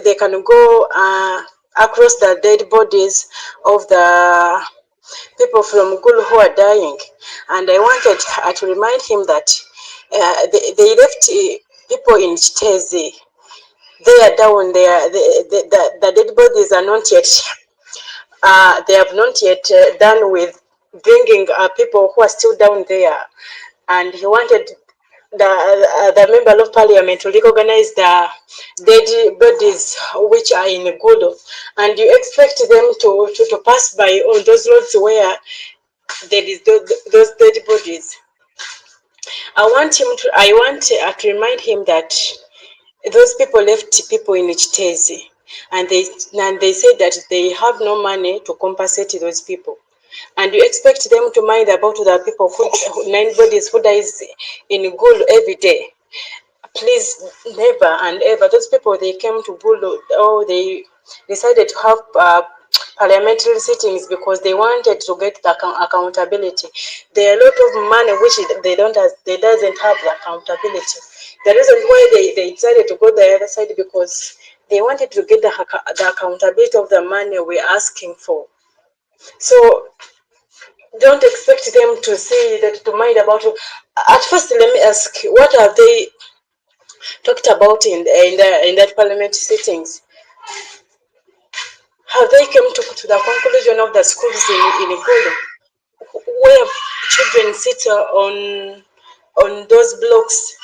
they can go across the dead bodies of the people from Gulu who are dying, and I wanted to remind him that they left people in Chitezi. They are down there. The dead bodies are not yet. They have not yet done with bringing people who are still down there, and he wanted the member of parliament to recognize the dead bodies which are in Gulu, and you expect them to pass by on those roads where there is those dead bodies. I want to remind him that those people left people in Chitezi. and they said that they have no money to compensate those people. And you expect them to mind about the people who 9 bodies who dies in Gulu every day. Please, never and ever. Those people, they came to Gulu, they decided to have parliamentary sittings because they wanted to get the accountability. There are a lot of money which they doesn't have the accountability. The reason why they decided to go the other side because they wanted to get the accountability of the money we're asking for. So don't expect them to see that, to mind about it. At first, let me ask, what have they talked about in that parliament sittings? Have they come to the conclusion of the schools in Igolo, where children sit on those blocks?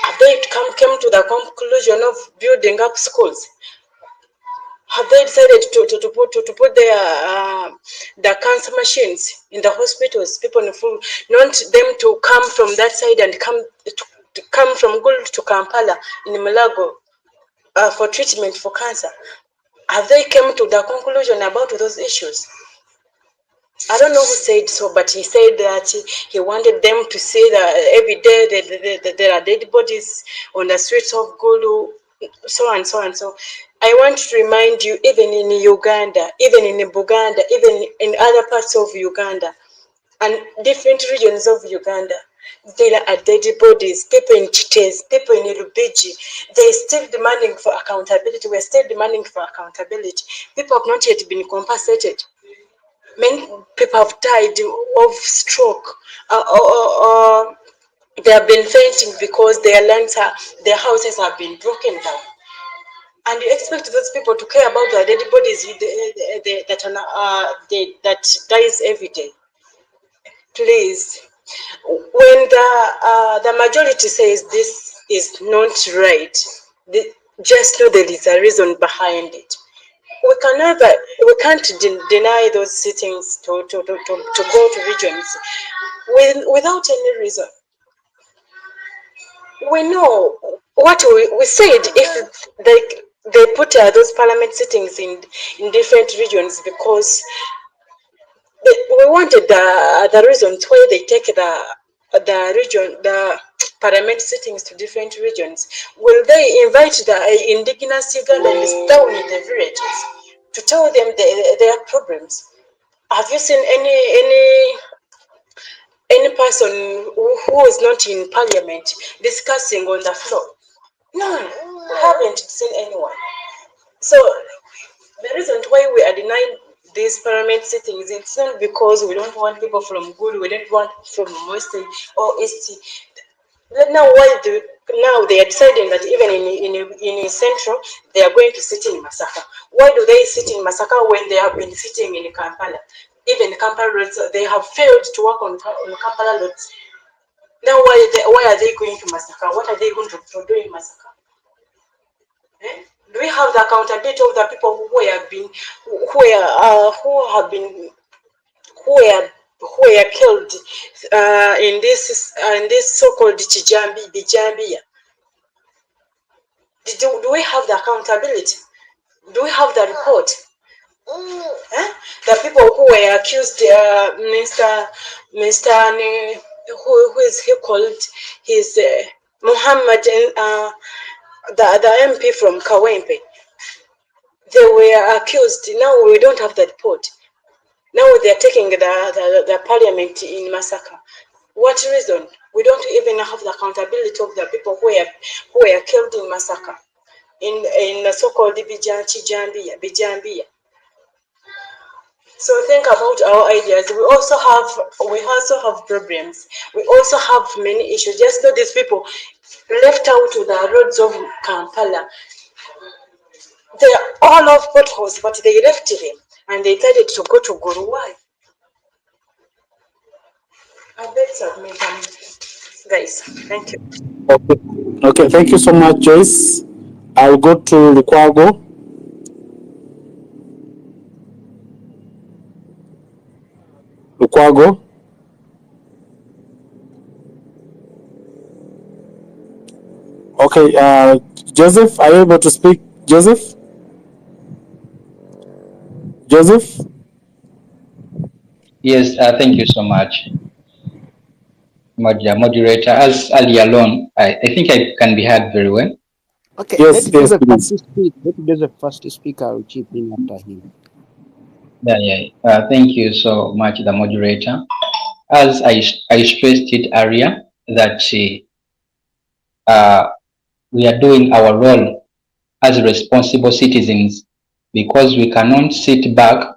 Have they come to the conclusion of building up schools? Have they decided to put the cancer machines in the hospitals? People not them to come from that side and come from Gulu to Kampala in Mulago for treatment for cancer. Have they come to the conclusion about those issues? I don't know who said so, but he said that he wanted them to say that every day there are dead bodies on the streets of Gulu, so and so and so. I want to remind you, even in Uganda, even in Buganda, even in other parts of Uganda, and different regions of Uganda, there are dead bodies, people in Chitez, people in Rubiji. They're still demanding for accountability. We're still demanding for accountability. People have not yet been compensated. Many people have died of stroke, or they have been fainting because their houses have been broken down. And you expect those people to care about the dead bodies that dies every day? Please, when the majority says this is not right, just know there is a reason behind it. We can't deny those sittings to go to regions without any reason. We know what we said. If they put those parliament sittings in different regions because we wanted the reasons why they take the parliament sittings to different regions. Will they invite the indigenous Ugandans down in the villages to tell them their problems? Have you seen any person who is not in parliament discussing on the floor? No, we haven't seen anyone. So the reason why we are denying these parliament sittings, it's not because we don't want people from Gulu, we don't want from Western or East. Now they are deciding that even in Central they are going to sit in Masaka. Why do they sit in Masaka when they have been sitting in Kampala? Even Kampala roads, they have failed to work on Kampala roads. Now why are they going to Masaka? What are they going to do in Masaka? Do we have the accountability of the people who were killed in this so-called Bijambia? Do we have the accountability? Do we have the report? The people who were accused, Mr. Who is he called? He's Muhammad, the MP from Kawempe. They were accused. Now we don't have the report. Now they are taking the parliament in Masaka. What reason? We don't even have the accountability of the people who were killed in Masaka, in the so-called Bijambia. So think about our ideas. We also have problems. We also have many issues. Just know these people left out to the roads of Kampala. They are all of potholes, but they left them and they decided to go to Gulu. Why? I beg submit, guys. Thank you. Okay, thank you so much, Joyce. I'll go to Lukwago. Lukwago. Okay, Joseph, are you able to speak, Joseph? Joseph? Yes, thank you so much, moderator. As earlier on, I think I can be heard very well. Okay, let Yes, yes, Joseph please. first speak. Let Joseph first speak. I will chip in after him. Yeah. Thank you so much, the moderator. As I stressed it earlier, that we are doing our role as responsible citizens because we cannot sit back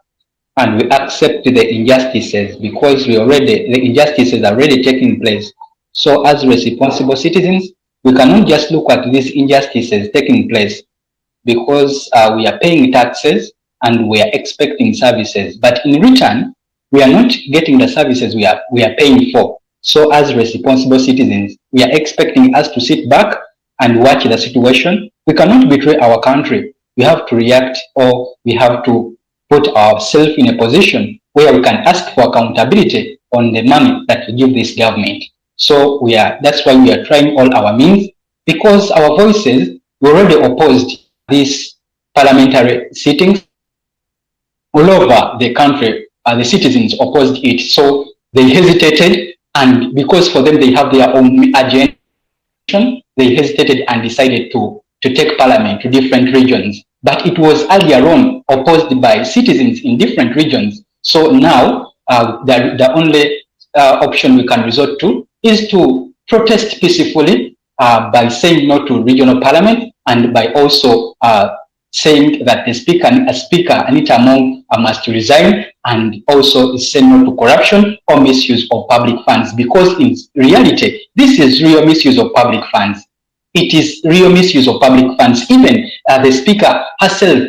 and we accept the injustices because the injustices are already taking place. So as responsible citizens, we cannot just look at these injustices taking place because we are paying taxes and we are expecting services. But in return, we are not getting the services we are paying for. So as responsible citizens, we are expecting us to sit back and watch the situation. We cannot betray our country. We have to react, or we have to put ourselves in a position where we can ask for accountability on the money that we give this government. So that's why we are trying all our means, because our voices were already opposed these parliamentary sittings all over the country. The citizens opposed it, so they hesitated, and because for them they have their own agenda, they hesitated and decided to take parliament to different regions. But it was earlier on opposed by citizens in different regions. So now the only option we can resort to is to protest peacefully by saying no to regional parliament, and by also saying that the speaker Anita Among must resign, and also say no to corruption or misuse of public funds, because in reality this is real misuse of public funds. It is real misuse of public funds. Even the speaker herself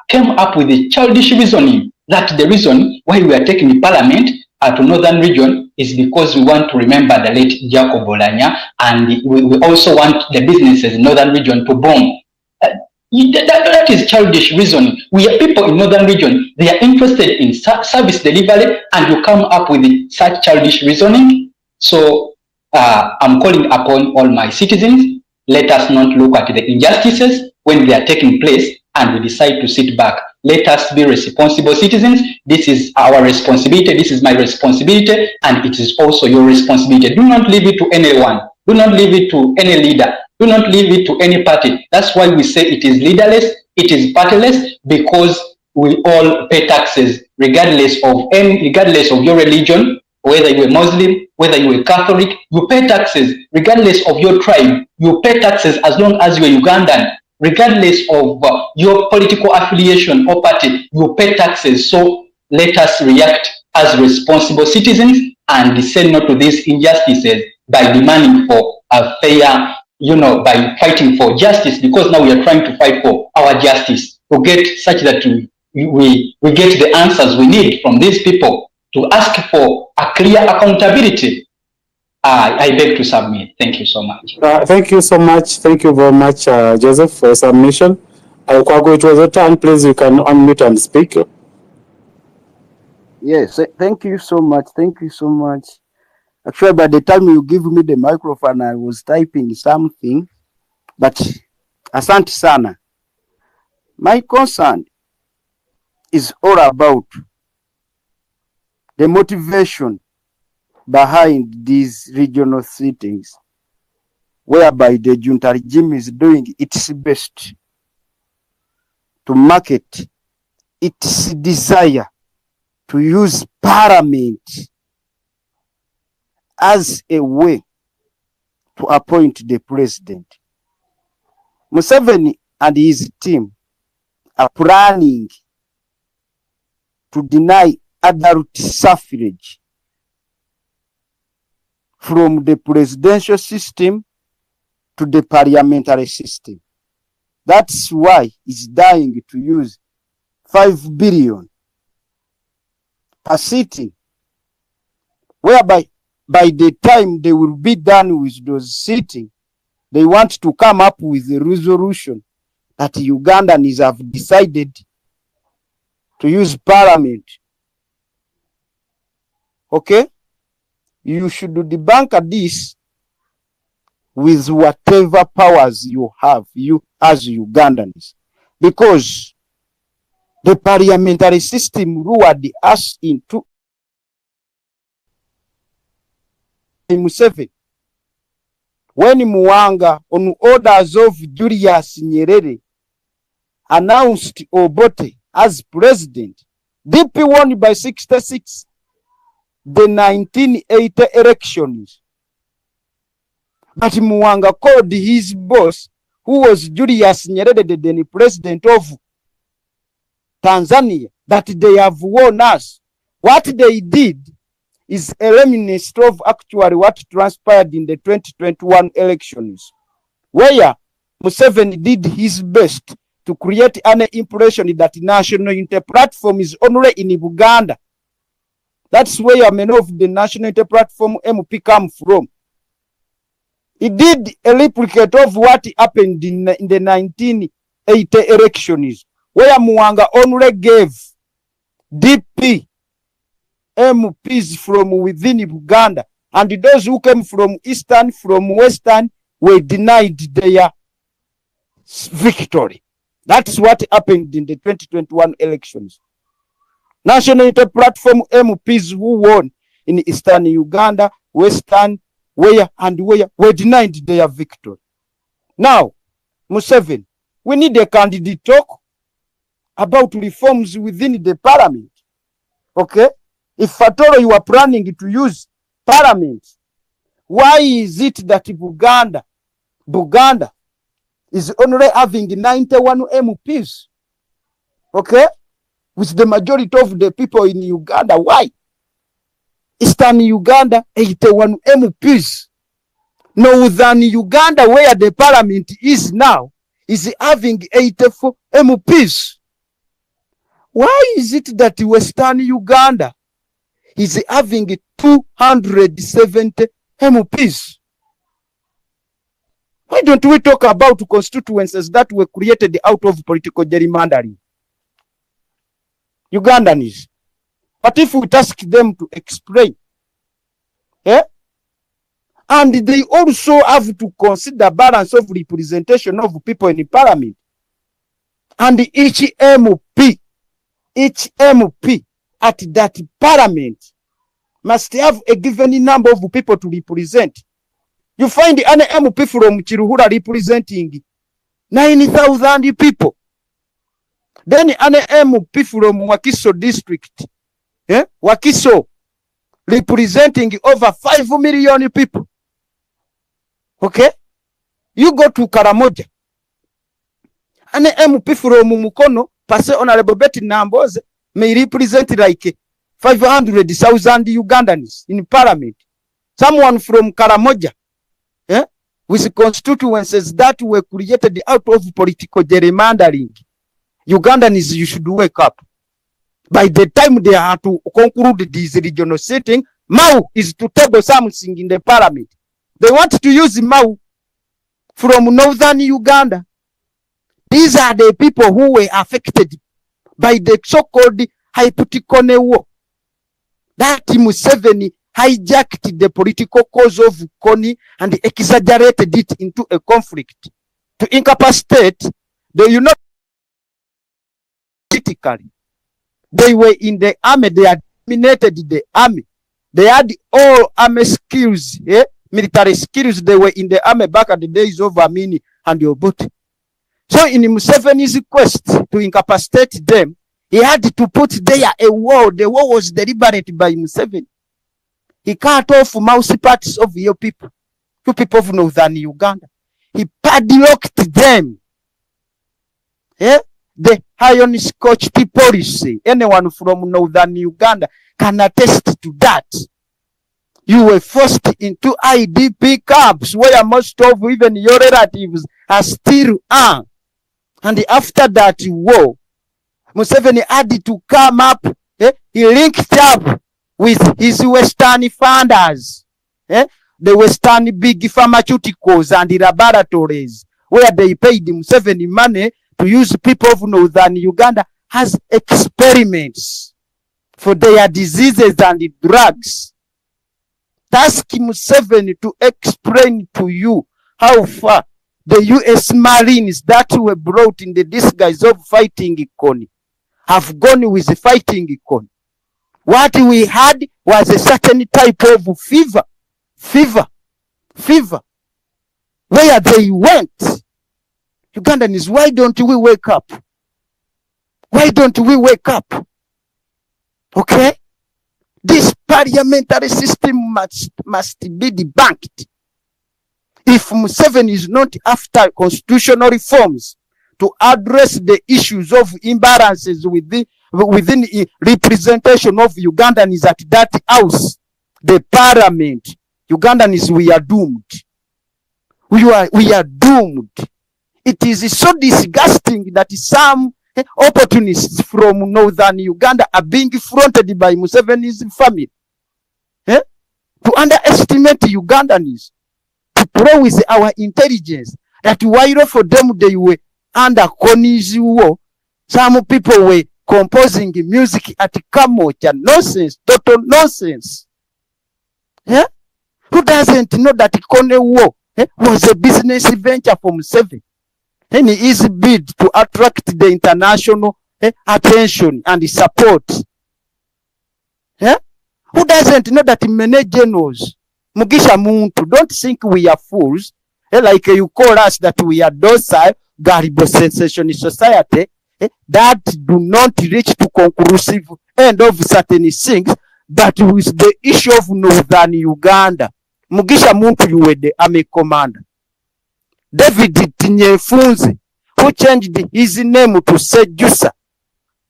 came up with a childish reasoning that the reason why we are taking the parliament to northern region is because we want to remember the late Jacob Olanya, and we also want the businesses in northern region to boom. That is childish reasoning. We are people in northern region. They are interested in service delivery, and you come up with such childish reasoning. So I'm calling upon all my citizens. Let us not look at the injustices when they are taking place and we decide to sit back. Let us be responsible citizens. This is our responsibility. This is my responsibility, and it is also your responsibility. Do not leave it to anyone. Do not leave it to any leader. Do not leave it to any party. That's why we say it is leaderless, it is partyless, because we all pay taxes regardless of your religion, whether you're Muslim, whether you're Catholic, you pay taxes regardless of your tribe. You pay taxes as long as you're Ugandan, regardless of your political affiliation or party. You pay taxes. So let us react as responsible citizens and say no to these injustices by demanding for a fair, by fighting for justice, because now we are trying to fight for our justice to get such that we get the answers we need from these people, to ask for a clear accountability. I beg to submit. Thank you so much. Thank you so much. Thank you very much, Joseph, for your submission. Kwago, it was your turn. Please, you can unmute and speak. Yes, thank you so much. Thank you so much. Actually, by the time you give me the microphone, I was typing something, but asante sana. My concern is all about the motivation behind these regional sittings, whereby the junta regime is doing its best to market its desire to use parliament as a way to appoint the president. Museveni and his team are planning to deny adult suffrage from the presidential system to the parliamentary system. That's why it's dying to use 5 billion per sitting, whereby by the time they will be done with those sitting, they want to come up with a resolution that Ugandans have decided to use parliament. Okay? You should debunk this with whatever powers you have, you as Ugandans. Because The parliamentary system lured us into Museveni. When Mwanga, on orders of Julius Nyerere, announced Obote as president, DP won by 66 the 1980 elections. But Mwanga called his boss, who was Julius Nyerere, the then president of Tanzania, that they have won us. What they did is a reminiscent of actually what transpired in the 2021 elections, where Museveni did his best to create an impression that national unity platform is only in Uganda. That's where many of the national unity platform MP come from. He did a replicate of what happened in the 1980 elections, where Mwanga only gave DP MPs from within Uganda, and those who came from Eastern, from Western, were denied their victory. That's what happened in the 2021 elections. National Unity Platform MPs who won in Eastern Uganda, Western, where were denied their victory. Now, Museveni, we need a candidate talk about reforms within the parliament. Okay? If at all you are planning to use parliament, why is it that Buganda is only having 91 MPs? Okay? With the majority of the people in Uganda. Why? Eastern Uganda, 81 MPs. Northern Uganda, where the parliament is now, is having 84 MPs. Why is it that Western Uganda is having 270 MPs? Why don't we talk about constituencies that were created out of political gerrymandering? Ugandans. But if we ask them to explain, and they also have to consider balance of representation of people in the parliament, and each MP at that parliament must have a given number of people to represent. You find an MP from Chiruhura representing 9,000 people. Then an MP from Wakiso district, Wakiso, representing over 5 million people. Okay? You go to Karamoja, an MP from Mukono, Pase Honorable Betty Namboze, may represent like 500,000 Ugandans in parliament. Someone from Karamoja, with constituencies that were created out of political gerrymandering. Ugandans, you should wake up. By the time they have to conclude this regional sitting, Mau is to table something in the parliament. They want to use Mau from northern Uganda. These are the people who were affected by the so-called Hypothecone War. That Museveni hijacked the political cause of Kony and exaggerated it into a conflict to incapacitate the United politically. They were in the army, they had dominated the army. They had all army skills, military skills. They were in the army back at the days of Amini and Obote. So in Museveni's quest to incapacitate them, he had to put there a wall. The wall was deliberate by Museveni. He cut off mouse parts of your people, you people of northern Uganda. He padlocked them. The iron scotched policy. Anyone from northern Uganda can attest to that. You were forced into IDP camps where most of even your relatives are still are. And after that war, Museveni had to come up. He linked up with his Western funders, the Western big pharmaceuticals and the laboratories, where they paid Museveni money to use people of northern Uganda as experiments for their diseases and drugs. Ask Museveni to explain to you how far the U.S. Marines that were brought in the disguise of fighting Kony have gone with the fighting icon. What we had was a certain type of fever, where they went. Ugandans, why don't we wake up? Why don't we wake up? Okay? This parliamentary system must be debunked. If Museveni is not after constitutional reforms to address the issues of imbalances within representation of Ugandans at that house, the parliament, Ugandans, we are doomed. We are doomed. It is so disgusting that some opportunists from northern Uganda are being fronted by Museveni's family to underestimate Ugandans, to play with our intelligence, that while for them they were under Koni's war, some people were composing music at Kamocha. Nonsense, total nonsense. Who doesn't know that Kone war was a business venture for Museveni? And his bid to attract the international attention and support. Who doesn't know that many generals, Mugisha Muntu, don't think we are fools, like you call us that we are docile, gullible sensationist society, that do not reach to conclusive end of certain things, but with the issue of northern Uganda. Mugisha Muntu, you were the army commander. David Tinyefunze, who changed his name to Sejusa.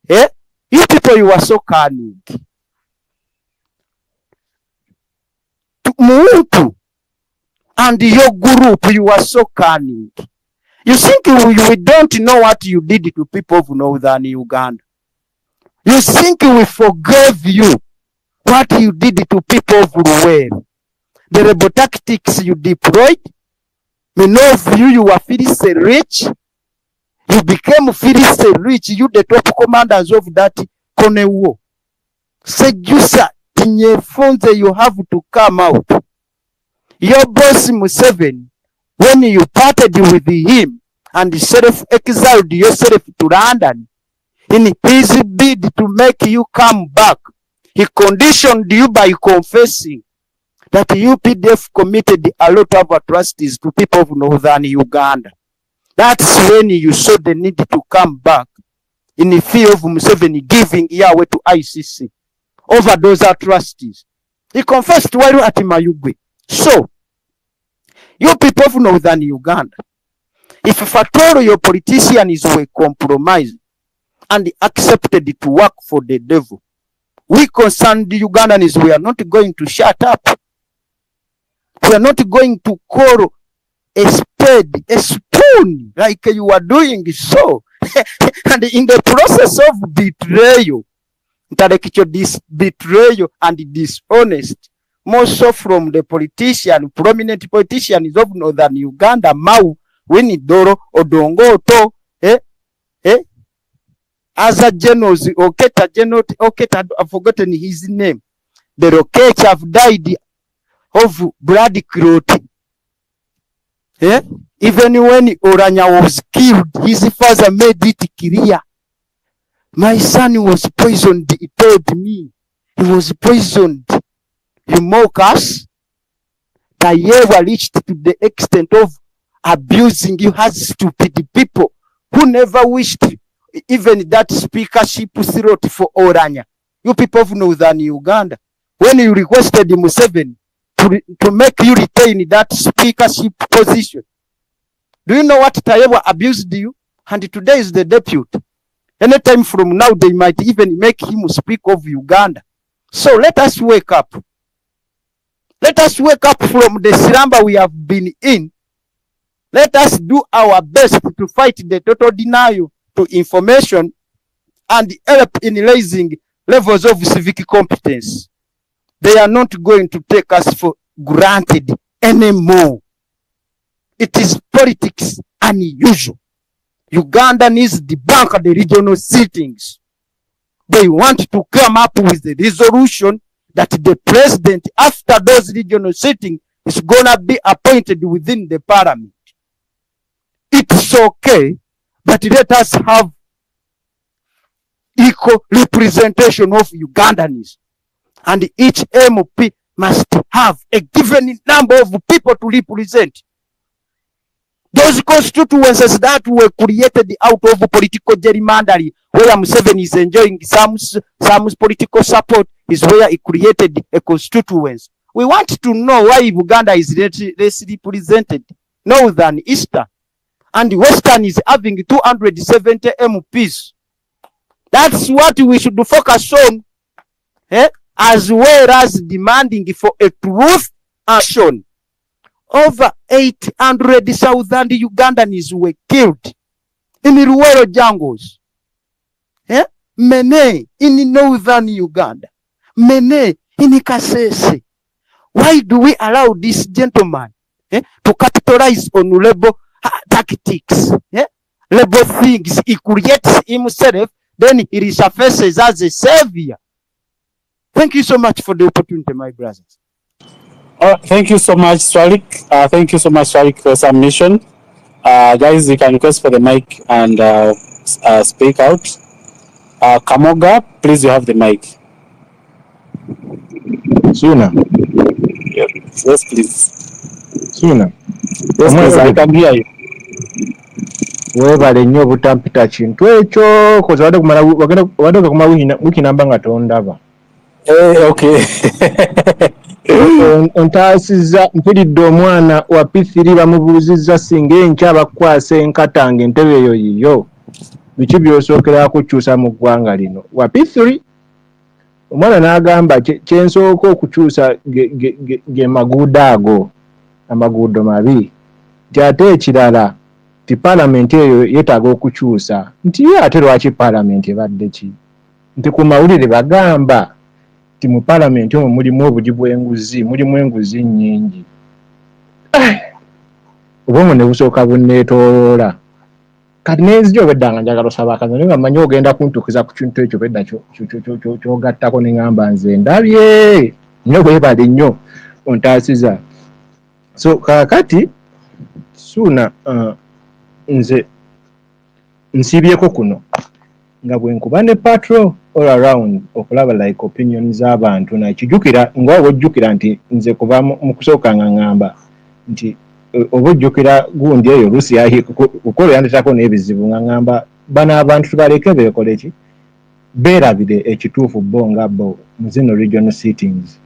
You people, you are so cunning. Muntu and your group, you are so cunning. You think we don't know what you did to people of northern Uganda? You think we forgave you what you did to people of Luweero? The rebel tactics you deployed? Many of you were fearlessly rich. You became fearlessly rich. You the top commanders of that Kone war. Sejusa Tinyefunze, you have to come out. Your boss Museveni, when you parted with him and self-exiled yourself to London, in his bid to make you come back, he conditioned you by confessing that UPDF committed a lot of atrocities to people of northern Uganda. That's when you saw the need to come back in the fear of Museveni giving Yahweh to ICC over those atrocities. He confessed while at Mayugwe. So, you people of northern Uganda, if at all your politicians were compromised and accepted to work for the devil, we concerned Ugandans, we are not going to shut up. We are not going to call a spade a spoon like you are doing so. And in the process of betrayal, intellectual betrayal and dishonest, more so from the prominent politicians of northern Uganda, Mau, Winidoro, Odongoto, other generals, Oketa, I've forgotten his name. The Rockets have died of blood clotting. Even when Oranya was killed, his father made it clear. My son was poisoned, he told me. He was poisoned. You mock us? Tayewa reached to the extent of abusing you as stupid people who never wished even that speakership slot for Oranya. You people of northern Uganda, when you requested Museveni to make you retain that speakership position, do you know what Tayewa abused you? And today is the deputy. Anytime from now, they might even make him speak of Uganda. So let us wake up. Let us wake up from the slumber we have been in. Let us do our best to fight the total denial to information and help in raising levels of civic competence. They are not going to take us for granted anymore. It is politics unusual. Uganda needs to debunk the regional sittings. They want to come up with a resolution that the president, after those regional sittings, is going to be appointed within the parliament. It's okay, but let us have equal representation of Ugandans. And each MP must have a given number of people to represent. Those constituencies that were created out of political gerrymandering, where Museveni is enjoying some political support, is where he created a constituency. We want to know why Uganda is less represented, Northern, Eastern, and Western is having 270 MPs. That's what we should focus on, as well as demanding for a truth action. Over 800,000 Ugandans were killed in the rural jungles. Many in northern Uganda, many in Kasese. Why do we allow this gentleman to capitalize on labor tactics? Labor things. He creates himself, then he resurfaces as a savior. Thank you so much for the opportunity, my brothers. Thank you so much, Swalik. Thank you so much, Swalik, for submission. Guys, you can request for the mic and speak out. Kamoga, please, you have the mic. Suna. Yes, please. Suna. Yes, please, I can hear you. Webale nnyo obutampita kintu ekyo koza wadde kumala wiki namba nga tondaba. Okay. Ntaasizza mpiridde omwana wa P3 bamubuuzizza singa enkya bakwasa enkatanga entebe eyo yiyo biki by'osookera kukyusa mu ggwanga lino wa P3. Omwana n'agamba kyensooka okukyusa ge maguudo ago, amaguudo mabi, nti ate ekirala ti paalamenti eyo yeetaaga okukyusa, nti ye ate lwaki paalamenti ebadde ki, nti ku mawulire bagamba nti mu paalamenti omwo mulimu obuli bw'enguzi, mulimu enguzi nnyingi. Obwongo ne busooka bunneetooloola. Kati n'enzija obedda nga njagala osaba akazi naye nga mmanyi ogenda kuntuukiza ku kintu ekyo obedda ky'ogattako ne ngamba nze ndabye nnyo bwebale nnyo ontaasiza. So kaakati Suna nze nsiibyeko kuno nga bwe nkuba ne patrol all around okulaba like opinion z'abantu nakijjukira nga ojjukira nti nze kuva mu kusooka nga ngamba nti oba ojjukira gundi eyo oluusi kukola yandetako n'ebizibu nga ngamba bano abantu tubaleke beekole ki beerabire ekituufu bo nga bo mu zino regional sittings.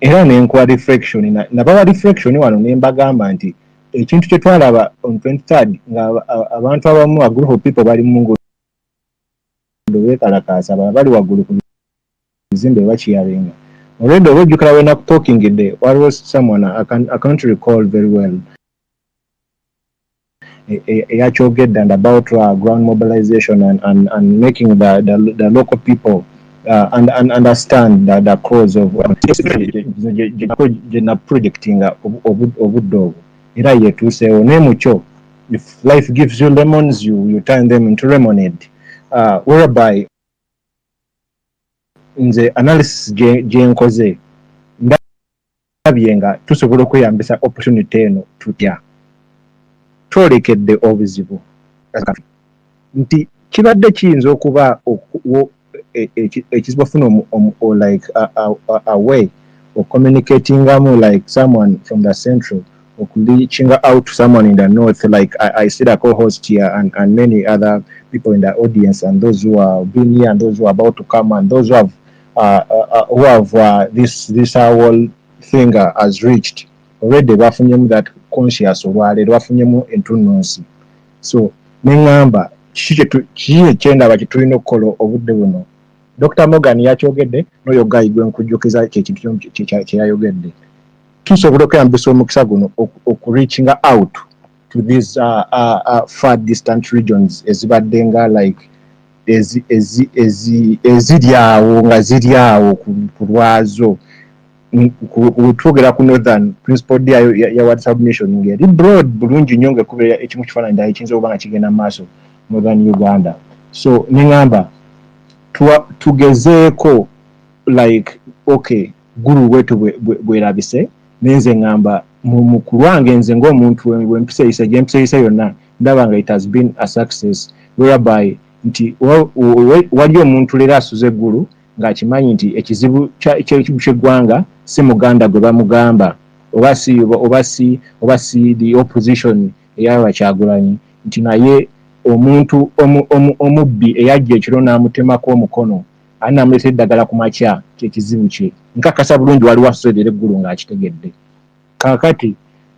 Era nenkuwa reflection nabawa reflection wano ne mbagamba nti ekintu kye twalaba on 23rd nga abantu abamu a group of people bali mu nguudo beekalakaasa bali waggulu ku bizimbe bakiyabenga. Already ojjukira when I'm talking there, what was someone I can't recall very well. He actually get and about ground mobilization and making the local people understand the cause of projecting obuddogo. Era yetuuse onemucho. If life gives you lemons, you turn them into lemonade. Whereby nze analysis gye nkoze ndabye nga tusobola okweyambisa opportunity eno tutya twolekedde obuzibu nti kibadde kiyinza okuba ekizibu ofuna like a way of communicatingamu like someone from the central or reaching out to someone in the north, like I see the co-host here and many other people in the audience and those who have been here and those who are about to come and those who have this whole thing has reached already. Bafunyemu that conscious olwaleero bafunyemu entunnunsi. So nengamba kiki kyendaba kitulina okukola obudde buno. Dr. Morgan yakyogedde n'oyo guy gwe nkujjukiza ekintu kyeyayogedde. Tusobola okweyambisa omukisa guno reaching out to these far distant regions ezibadde nga like eziri awo nga ziri awo ku lwazo. Twogera ku northern principal day ya World Submission ngeri broad bulungi nnyo ng'ekubeera ekimu kifaananyi ddala ekiyinza okuba nga kigenda mu maaso northern Uganda. So nengamba tugezeeko like okay guru wetu bwerabise nenze ngamba mu kulwange nze ng'omuntu w'empisa yonna ndaba nga it has been a success whereby nti wali omuntu leero asuze eggulu ng'akimanyi nti ekizibu ky'eggwanga si Muganda gwe bamugamba oba si the opposition eyawa Kyagulanyi nti naye omuntu omubbi eyajja ekiro n'amutemako omukono ani namuleeta eddagala ku makya kyekizibu kye nkakasa bulungi waliwo asuze eggulu ng'akitegedde kaakati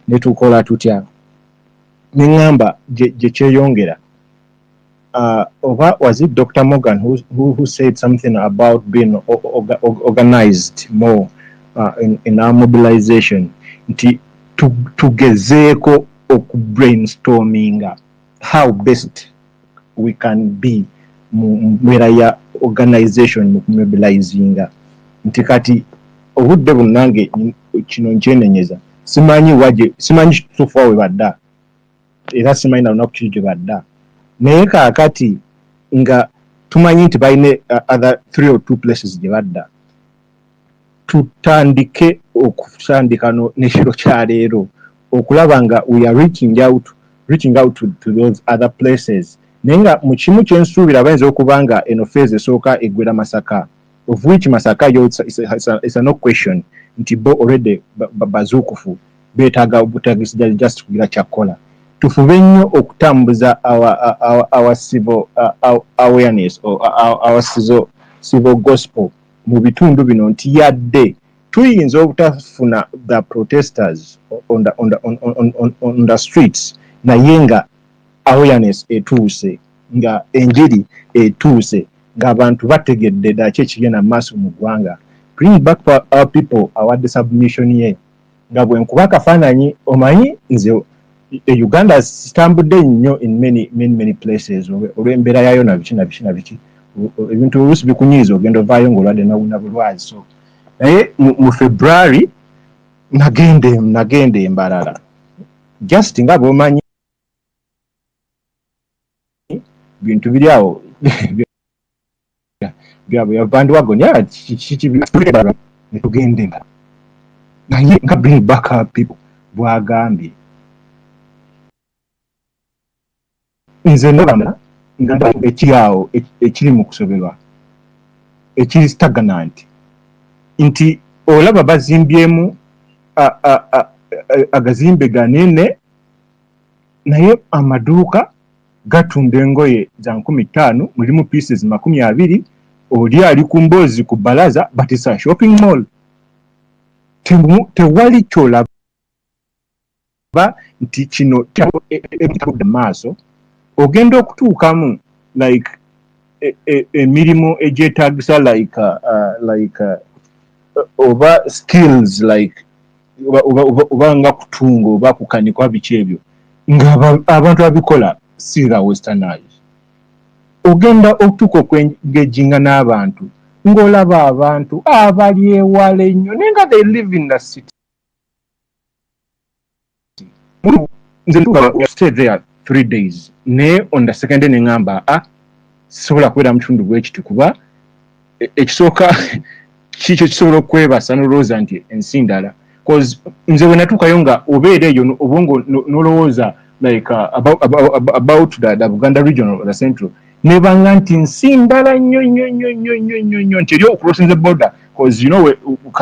ne tukola tutya ne ŋŋamba gye kyeyongera was it Dr. Morgan who said something about being organized more in our mobilization nti tugezeeko brainstorming how best we can be mbeera ya organization mu mobilizinga nti kati obudde bunnange kino nkyenenyeza simanyi kituufu awe badda era simanyi na lunaku kiri gye badda naye kaakati nga tumanyi nti balina other 3 or 2 places gye badda tutandike okutandika n'ekiro kya leero okulaba nga we are reaching out to those other places naye nga mu kimu kyensuubira bayinza okuba nga eno phase esooka eggwera Masaka of which Masaka is no question nti bo already bazuukufu beetaaga obutagisa just kugira kyakola tufube nnyo okutambuza our civil awareness or our civil gospel mu bitundu bino nti yadde tuyinza obutafuna the protesters on the streets naye nga awareness etuuse nga enjiri etuuse ng'abantu bategedde daki ekigenda mu maaso mu ggwanga bring back our people awadde submission ye nga bwe nkuba akafaananyi omanyi nze Uganda sitambudde nnyo in many places olw'embeera yayo na biki ebintu oluusi bikunyiiza ogenda ovaayo ng'olwadde nawuna bulwazi so naye mu February nagenda Mbarara just nga bw'omanyi bintu biri awo byabwe yavandwagonya netugende naye nga bring back our people bwagambye nze ndabana nga ekiri awo ekiri mu kusoberwa ekiri stagnant nti olaba bazimbyemu agazimbe ganene naye amaduuka gatunda engoye za 15 mulimu pieces 20 oli ali ku mboozi ku balaza but it's a shopping mall tewali kyolaba nti kino ebitagudde maaso ogenda okutuukamu like emirimu egyetaagisa like oba skills like oba nga kutunga oba kukanikwa biki ebyo nga abantu abikola sira westernized ogenda okutuuka okwengejinga n'abantu ng'olaba abantu abali ewala ennyo naye nga they live in the city nze stay there 3 days naye on the second day neŋŋamba sisobola kubeera mu kitundu bwe kiti kuba ekisooka kikyo kisobola okwebasa n'olowooza nti ensi ndala cause nze bwe natuukayo nga obeera eyo obwongo n'olowooza like about the Buganda region or the central nebanga nti nsi ndala nnyo nti eri okucrossing the border cause you know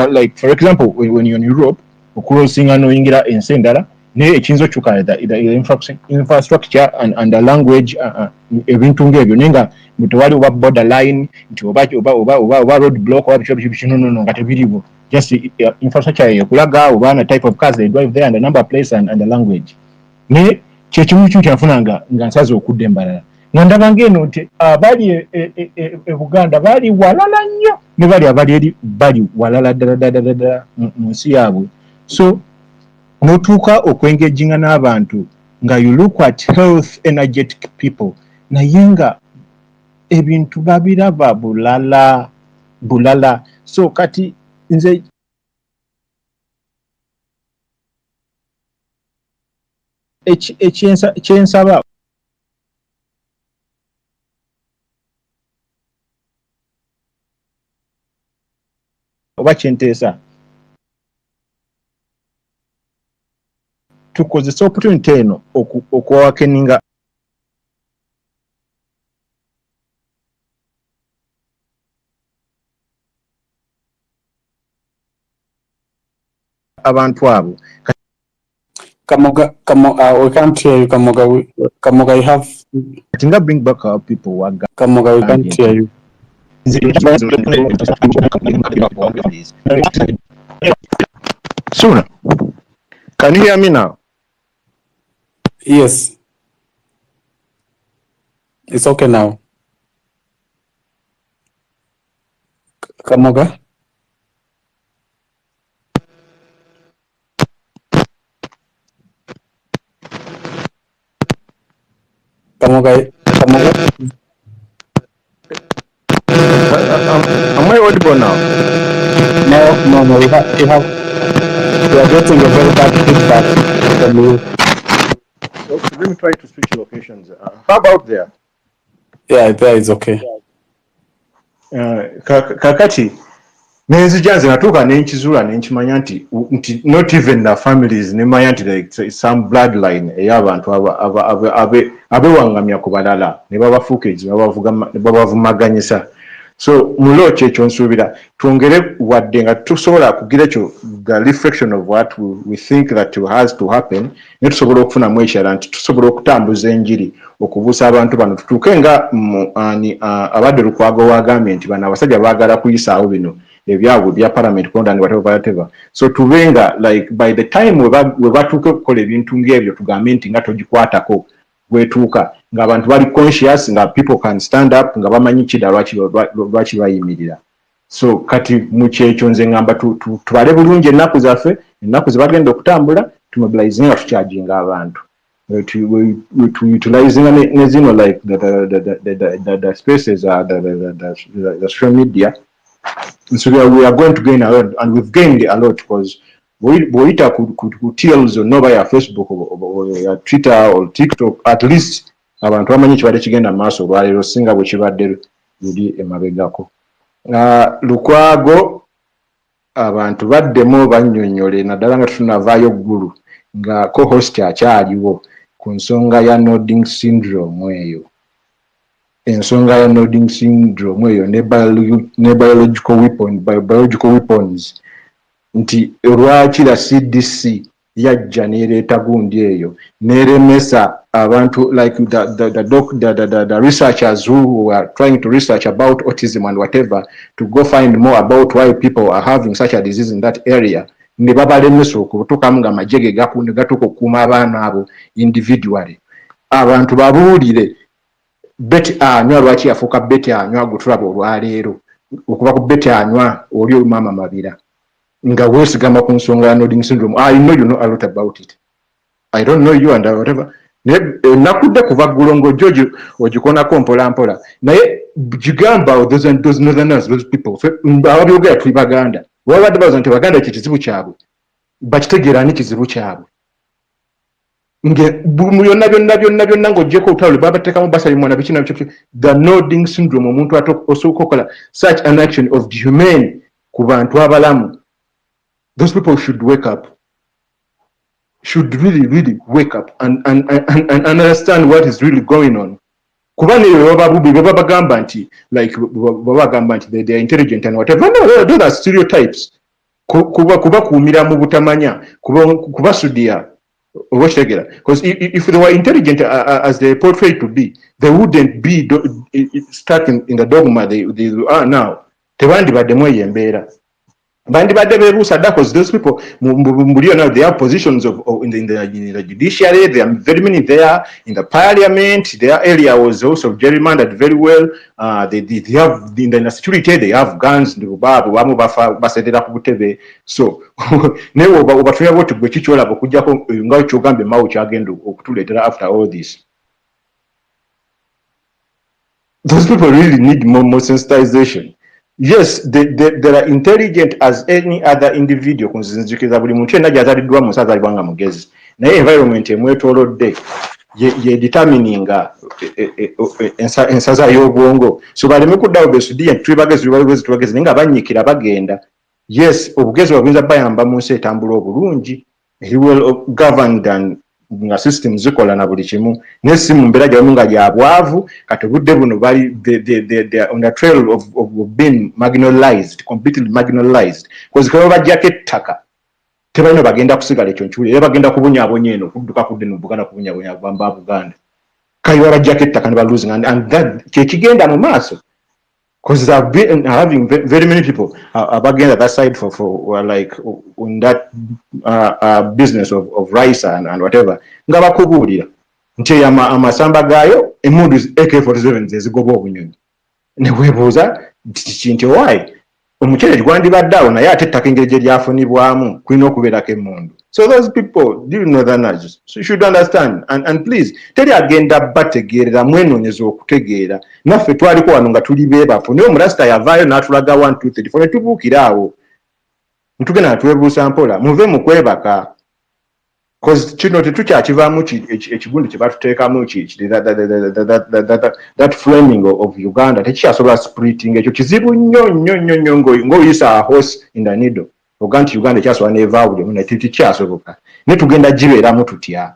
like for example when you're in Europe okucrossinga n'oyingira ensi endala naye ekiyinza okyuka the infrastructure and the language ebintu ng'ebyo naye nga tewali oba border line nti oba road block oba biki no nga tebiriwo just infrastructure ekulaga oba na type of cars they drive there and the number of place and the language naye kyekimu kyanfuna nga nsaze okudda Mbarara nga ndaba ng'eno nti abali e Buganda bali walala nnyo ne bali abali eri bali walala ddala mu nsi yaabwe so n'otuuka okwengejinga n'abantu nga you look at health energetic people naye nga ebintu babiraba bulala so kati nze ekyensaba oba kyenteesa tukozesa opportunity eno okuwakeninga abantu abo. Kamoga, we can't hear you, Kamoga. Kamoga, you have. I think I bring back our people. Kamoga, we can't hear you. Sooner. Can you hear me now? Yes. It's okay now. Kamoga? Kamoga? Am I audible now? No. We are getting a very bad feedback from you. Okay, let me try to switch locations. How about there? Yeah, there is okay. Kakati. Nenzija nze natuuka nenkizuula nenkimanya nti not even the families nemanya nti like some bloodline ey'abantu abewangamya ku balala ne babafuuka ekizibu ne babavumaganyisa. So mulo kyekyo nsuubira twongere wadde nga tusobola kugira ekyo the reflection of what we think that has to happen ne tusobola okufunamu ekirala nti tusobola okutambuza enjiri okubuusa abantu bano tutuuke nga abadde Lukwago wagambye nti bano abasajja baagala kuyisaawo bino ebyabwe bya parliament konda ni whatever. So tubenga like by the time we batuuke okukola ebintu ng'ebyo tugambe nti nga togikwatako bwetuuka ng'abantu bali conscious nga people can stand up nga bamanyi kida lwaki bayimirira. So kati mu kyekyo nze ngamba tubale bulungi ennaku zaffe ennaku ze bagenda okutambula tumobilize nga tukyajinga abantu utilizing ne zino like the spaces the social media. So we are going to gain a lot, and we've gained a lot because we could TLs or nobody on Facebook or Twitter or TikTok at least abantu bamanyi kibadde kigenda maaso olwaleero singa bwe kibadde luli emabegako. Lukwago abantu baddemu bannyonnyole naddala nga tutunavaayo ggulu nga co-host akyaliwo ku nsonga ya nodding syndrome eyo. Ensonga ya nodding syndrome eyo ne biological weapons nti lwaki la CDC yajja neereeta gundi eyo neremesa abantu like the researchers who were trying to research about autism and whatever to go find more about why people are having such a disease in that area ne babalemesa okutuukamu nga amagye gatuuka okukuuma abaana abo individually. Abantu babuulire Beti anywa lwaki yafuuka beti anywa gutulaba olwaleero okuba ku beti anywa oli mama mabira nga weesigama ku nsonga ya nodding syndrome. I know you know a lot about it. I don't know you and whatever. Nakudde kuva gulongo George ogikonako mpola naye gigamba those northerners those people ababyogera tuli Baganda wabadde baza nti Baganda ekyo kizibu kyabwe bakitegeera ni kizibu kyabwe nge byonna ng'oggyeko olutalo babateekamu basali mwana biki nabyo the nodding syndrome omuntu osooka okola such an action of humane ku bantu abalamu. Those people should wake up, should really wake up and understand what is really going on. Kuba ne babagamba nti like babagamba nti they are intelligent and whatever. No, those are stereotypes. Kuba kuumira mu butamanya kuba sudia. Because if they were intelligent as they portray to be, they wouldn't be stuck in the dogma they are now. Tebandibadde mu embeera. Bandibadde beebuusa dda because those people now they have positions in the judiciary. There are very many there in the parliament. Their area was also gerrymandered very well. They have in the security they have guns. Bamu basetera ku butebe. So newe obatulira boti gwe kikyolaba okujjako nga kyogambe mawo kyagenda okutuleetera after all this. Those people really need more sensitization. Yes, they are intelligent as any other individual. Kunzinzikiza buli muntu yenna gy'azaliddwa mu nsi azalibwa nga mugezi. Naye environment emwetoolodde ye determininga ensaza y'obwongo. So baleme kuddawo besudiya nti tuli bagezi naye nga bannyikira bagenda. Yes, obugezi buyinza bayamba mu nsi etambula obulungi. He will govern than nga system zikola na buli kimu nesi mu mbeera gyamu nga lyabwavu kati obudde buno bali they are on the trail of being marginalized, completely marginalized because kaba bajjako ettaka tebalina bagenda kusigala ekyo nkiwulira era bagenda kubonyaabonya eno kudduka kudde no Buganda kubonyabonya bamba Buganda kayiwa bajjako ettaka ne balosing and that kyekigenda mu maaso because I've been having very many people abagenda that side for like on that business of rice and whatever nga bakubuulira nti amasamba gaayo emundu AK47 zezigoba obunyonyi ne weebuuza nti why omukyere gwandibadde awo naye ate ettaka engeri gye lyafunibwamu kulina okubeerako emundu. So those people, you northerners, so you should understand and please teri agenda bategeerera mwenoonyeza okutegeera naffe twaliko wano nga tuli beebafu naye omurasita yavaayo n'atulaga 1 2 3 4 ne tubuukira awo ntugenda natwebuusa mpola muve mu kwebaka because kino tetukyakivaamu ekigundi kye batuteekamu that framing of Uganda tekikyasobola splitting ekyo kizibu nnyo ng'oyisa a horse in the needle oga nti Uganda ekyasobola neevaawo naye tekikyasoboka ne tugenda gibeeramu tutya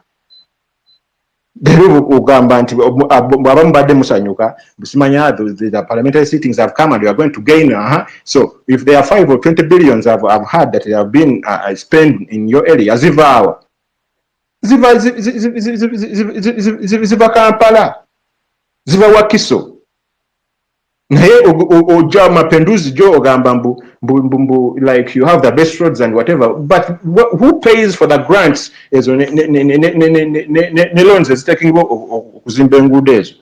leero ogamba nti abamu badde musanyuka busimanya the parliamentary sittings have come and we are going to gain so if there are 5 or 20 billions I've heard that have been spent in your area zivaawa ziva Kampala ziva Wakiso naye ojja mapinduzi jo ogamba mbu like you have the best roads and whatever but who pays for the grants ezo ne loans eziteekingibwa okuzimba enguudo ezo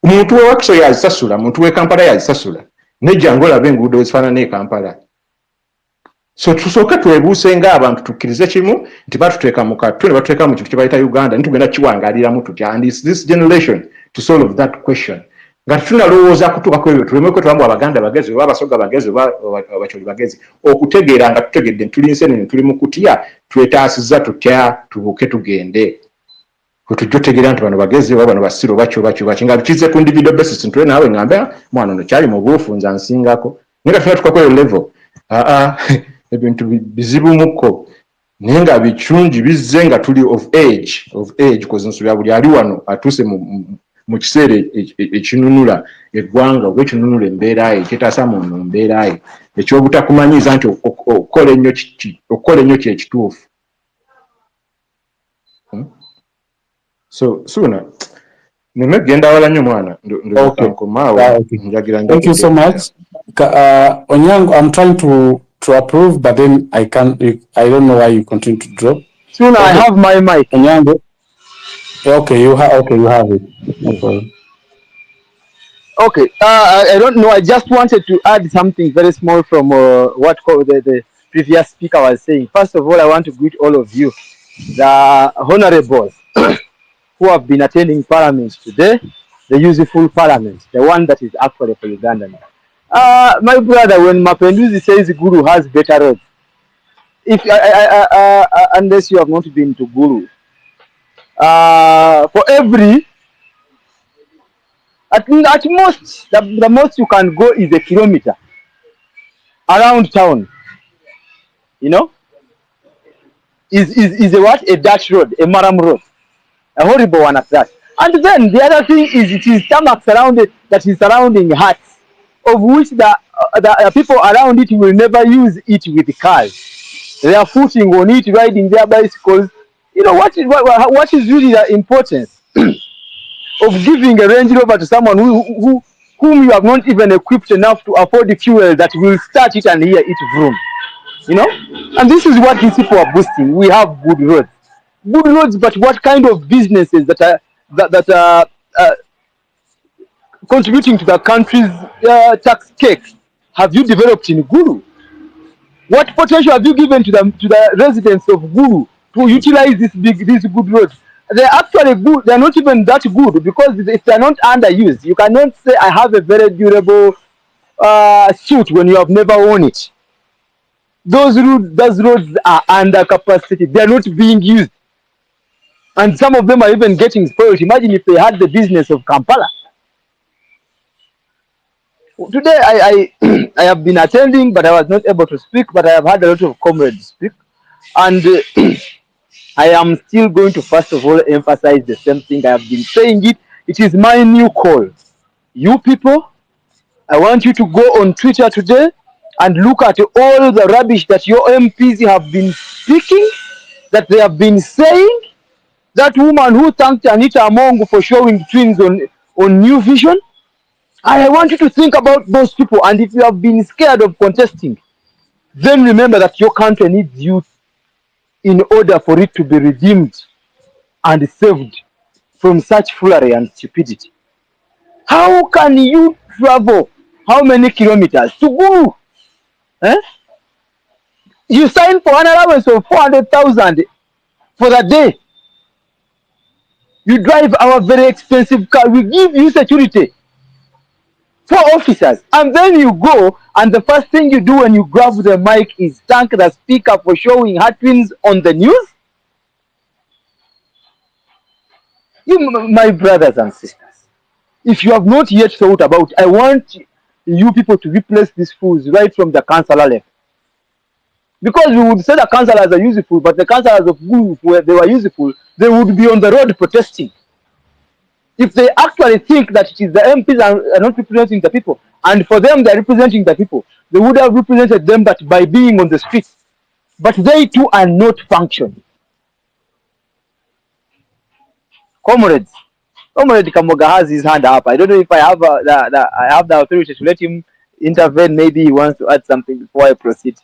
omuntu we Wakiso yazisasula omuntu we Kampala yazisasula nejja ng'olaba enguudo ezifaanana e Kampala. So tusooke twebuuse ng'abantu tukkirize kimu nti batuteeka mu kattu ne batuteeka mu kintu kye bayita Uganda nitugenda kiwangaaliramu tutya and it's this generation to solve that question nga tunalowooza kutuuka ku ebyo tuleme kwetwamu Abaganda bagezi oba Abasoga bagezi oba Abakyoli bagezi okutegeera nga tutegedde tuli nseenene tuli mu kutya twetaasizza tutya tubuuke tugende tujja otegeera nti bano bagezi oba bano basiro baki nga bikize ku individual basis ntule naawe ng'ambe mwana ono kyali mu buufu nza nsingako naye nga tunatuuka ku eyo level ebintu bizibumuko naye nga bikyungi bizze nga tuli of age kozi nsubira buli ali wano atuuse mu kiseera ekinunula eggwanga oba ekinunula embeera ye kyetaasa muntu mbeera ye ekyobutakumanyiiza nti okukola ennyo kyekituufu. So Suna nime genda wala nnyo mwana nkomaawo njagira thank you so much. Onyango, I'm trying to approve, but then I don't know why you continue to drop. Soon I have my mic. Onyango. Okay, you have it. No problem. Okay, I don't know. I just wanted to add something very small from what the previous speaker was saying. First of all, I want to greet all of you, the honorables who have been attending Parliament today, the useful Parliament, the one that is actually for Uganda. My brother, when Mapenduzi says Guru has better roads, if unless you have not been to Guru, for every at most the most you can go is a kilometer around town. You know, is a what? A Dutch road, a Maram road, a horrible one at that. And then the other thing is it is tarmac surrounding huts, of which the people around it will never use it with cars. They are footing on it, riding their bicycles. You know what is really the importance of giving a Range Rover to someone whom you have not even equipped enough to afford the fuel that will start it and hear it vroom. You know, and this is what these people are boasting. We have good roads, but what kind of businesses that are contributing to the country's tax cake have you developed in Gulu? What potential have you given to the residents of Gulu to utilize these good roads? They're actually good. They're not even that good because if they're not underused, you cannot say I have a very durable suit when you have never worn it. Those roads are under capacity. They're not being used, and some of them are even getting spoiled. Imagine if they had the business of Kampala. Today I have been attending, but I was not able to speak. But I have had a lot of comrades speak, and I am still going to first of all emphasize the same thing. I have been saying it. It is my new call. You people, I want you to go on Twitter today and look at all the rubbish that your MPs have been speaking, that they have been saying. That woman who thanked Anita Among for showing twins on New Vision, I want you to think about those people. And if you have been scared of contesting, then remember that your country needs you in order for it to be redeemed and saved from such foolery and stupidity. How can you travel how many kilometers to go? Eh? You sign for an allowance of 400,000 for the day. You drive our very expensive car. We give you security, 4 officers, and then you go, and the first thing you do when you grab the mic is thank the speaker for showing her twins on the news. My brothers and sisters, if you have not yet thought about, I want you people to replace these fools right from the councillor level. Because we would say the councillors are useful, but the councillors of Gulu, where they were useful, they would be on the road protesting. If they actually think that it is the MPs are not representing the people, and for them they are representing the people, they would have represented them but by being on the streets. But they too are not functioning. Comrades, Comrade Kamoga has his hand up. I don't know if I have I have the authority to let him intervene. Maybe he wants to add something before I proceed.